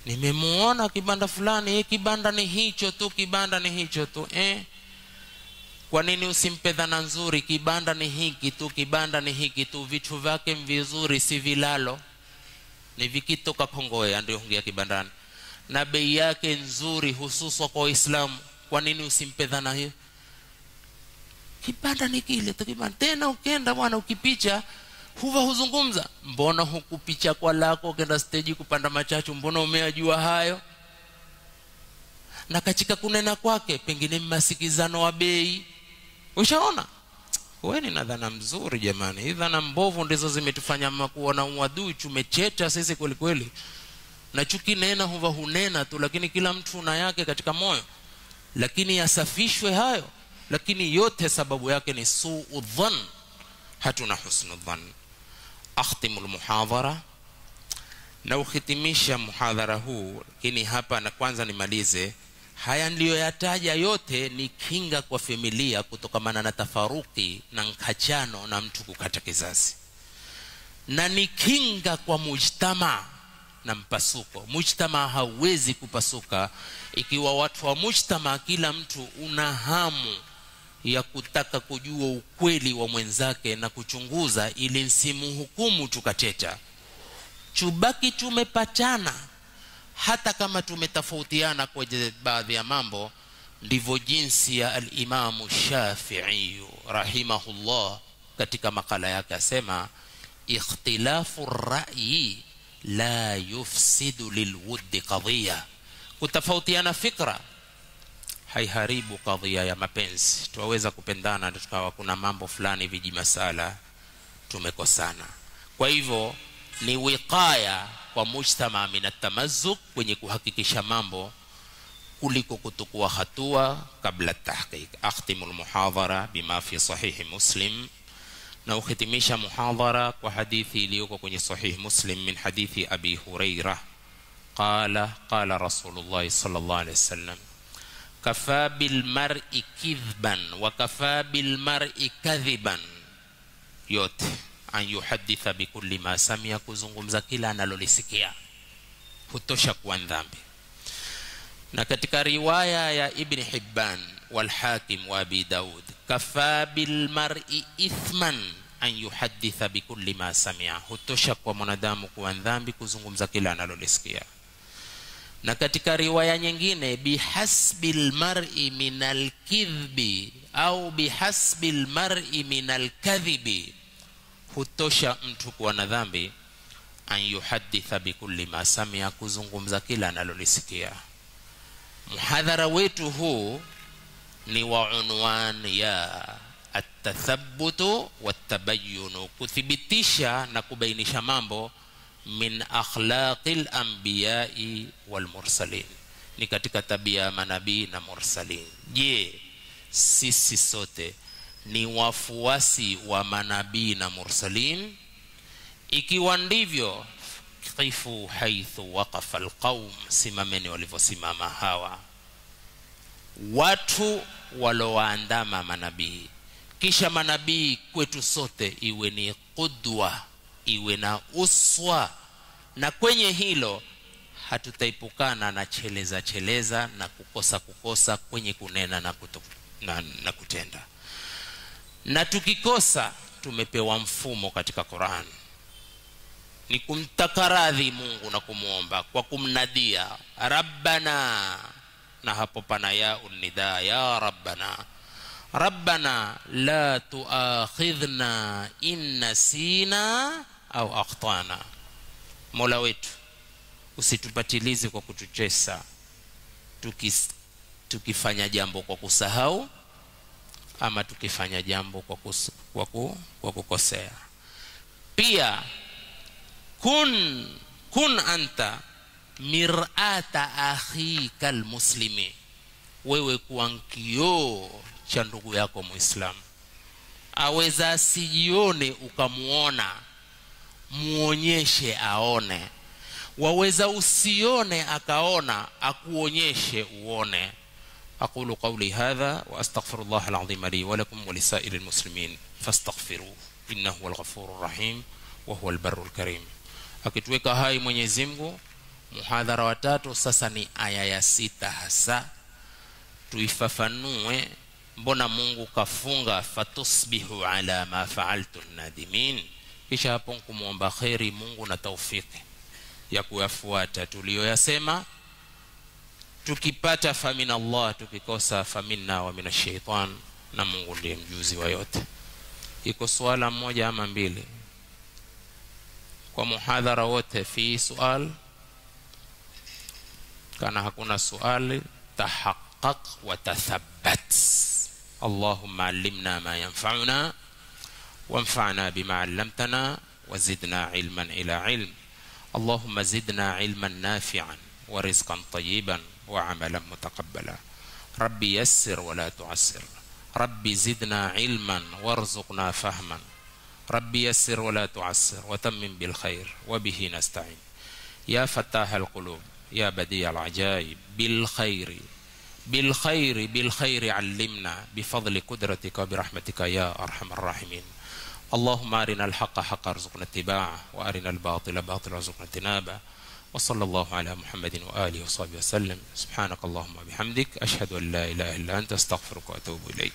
Nimemuona kibanda fulani, kibanda ni hicho tu, kibanda ni hicho tu. Kwa nini usimpe dhana nzuri? Kibanda ni hiki tu, kibanda ni hiki tu, vitu vyake vizuri si vilalo, ni vikitoka Kongoe ndio hungia kibandani, na bei yake nzuri hususa kwa Waislamu. Kwa nini usimpe dhana hiyo? Kibanda ni kile tu, kibanda. Tena ukienda bwana, ukipicha huwa huzungumza, mbona hukupicha kwa lako kenda stage kupanda machachu, mbona umeyajua hayo? Na katika kunena kwake pengine masikizano wa bei. Ushaona? Wewe ni dhana mzuri jamani. Hizo dhana mbovu ndizo zimetufanya kuona uadui, tumecheta sisi kweli kweli. Na chuki nena huwa hunena tu, lakini kila mtu na yake katika moyo. Lakini yasafishwe hayo. Lakini yote sababu yake ni suu dhann, hatuna husnu dhann. Akhtimul muhadhara, na ukhitimisha muhadhara huu. Lakini hapa na kwanza nimalize, haya ndiyo yataja yote ni kinga kwa familia kutokamana na tafaruki na nkachano na mtu kukata kizazi, na ni kinga kwa mujtama na mpasuko. Mujtama hawezi kupasuka ikiwa watu wa mujtama kila mtu una hamu ya kutaka kujua ukweli wa mwenzake na kuchunguza ili nsimuhukumu tukateta. Chubaki tumepatana hata kama tumetofautiana kwa baadhi ya mambo. Ndivyo jinsi ya al-Imam Shafi'i rahimahullah katika makala yake asema, ikhtilafu ar-ra'yi la yufsidu lilwuddi qadhiya. Kutofautiana fikra haiharibu kadhia ya mapenzi. Tuwaweza kupendana tukawa kuna mambo fulani viji masala tumekosana. Kwa hivyo ni wiqaya kwa mujtama min at-tamazzuk, kwenye kuhakikisha mambo kuliko kutukua hatua kabla tahqiq. Akhtimul muhadhara bima fi sahih Muslim, na ukhitimisha muhadhara kwa hadithi iliyoko kwenye sahih Muslim min hadithi Abi Hurairah qala Rasulullah sallallahu alaihi wasallam, kafa bil mar'i kidhban wa kafa bil mar'i kadhiban, yote an yuhaditha bikulli ma samia, kuzungumza kila analolisikia hutosha kuwa dhambi. Na katika riwaya ya Ibn Hibban wal Hakim wa Abi Daud, kafa bil mar'i ithman an yuhaditha bikulli ma samia, hutosha kwa mwanadamu kuwa dhambi kuzungumza kila analolisikia. Na katika riwaya nyingine, bihasbil mar'i minal kidhbi au bihasbil mar'i minal kadhibi, hutosha mtu kuwa na dhambi an yuhaditha bikulli ma samia, kuzungumza kila analolisikia. Muhadhara wetu huu ni wa unwan ya at-tathabbutu wat-tabayyun, kuthibitisha na kubainisha mambo min akhlaqil anbiya'i wal mursalin, ni katika tabia manabii na mursalin. Je, sisi sote ni wafuasi wa manabii na mursalin? Ikiwa ndivyo, qifu haithu waqafa alqaum, simameni walivyosimama hawa watu walowaandama manabii. Kisha manabii kwetu sote iwe ni qudwa, iwe na uswa, na kwenye hilo hatutaipukana na cheleza na kukosa kwenye kunena na kutenda. Na tukikosa, tumepewa mfumo katika Qur'an, ni kumtaka radhi Mungu na kumuomba kwa kumnadia Rabbana, na hapo pana ya unida, ya Rabbana, Rabbana la tuakhidhna in nasina au akhtana, Mola wetu usitupatilize kwa kutuchesa tukifanya jambo kwa kusahau ama tukifanya jambo kwa kukosea. Pia kun anta mir'ata akhika almuslimi, wewe kuwa kioo cha ndugu yako Muislamu. Aweza asijione ukamuona, muonyeshe aone. Waweza usione akaona, akuonyeshe uone. أقول قولي هذا وأستغفر الله العظيم لي ولكم ولسائر المسلمين فاستغفروه إنه هو الغفور الرحيم وهو البر الكريم. Akituweka hai Mwenyezi Mungu, muhadhara wa 3 sasa ni aya ya 6 hasa. Tuifafanue mbona Mungu kafunga fatusbihu ala ma fa'altum nadimin. Kisha hapo kumuomba khairi Mungu na taufiki ya kuyafuata tuliyoyasema. Tukipata famina Allah, tukikosa famina wa minash shaitan, na Mungu ndiye mjuzi wa yote. Iko swala moja ama mbili? kwa muhadhara wote fi sual, kana hakuna suali tahaqqaq wa tathabbat. Allahumma allimna ma yanfa'una wanfa'na bima 'allamtana wazidna ilman ila ilm. Allahumma zidna ilman nafi'an wa rizqan tayyiban wa 'amalan mutaqabbala. Rabbi yassir wa la tu'assir. Rabbi zidna ilman warzuqna fahman. Rabbi yassir wa la tu'assir wa tammim bil khair wa bihi nasta'in. Ya fattahal qulub ya badi'al ajaib bil khairi bil khairi bil khairi 'allimna bi fadli qudratika bi rahmatika ya arhamar rahimin. Allahumma arinal haqqa haqqan warzuqna ittiba'ah wa arinal batila batilan warzuqna ijtinabah. Wa sallallahu ala Muhammadin wa alihi wa sahbihi wa sallam. Subhanakallahumma bihamdik ashhadu an la ilaha illa anta astaghfiruka wa atubu ilaik.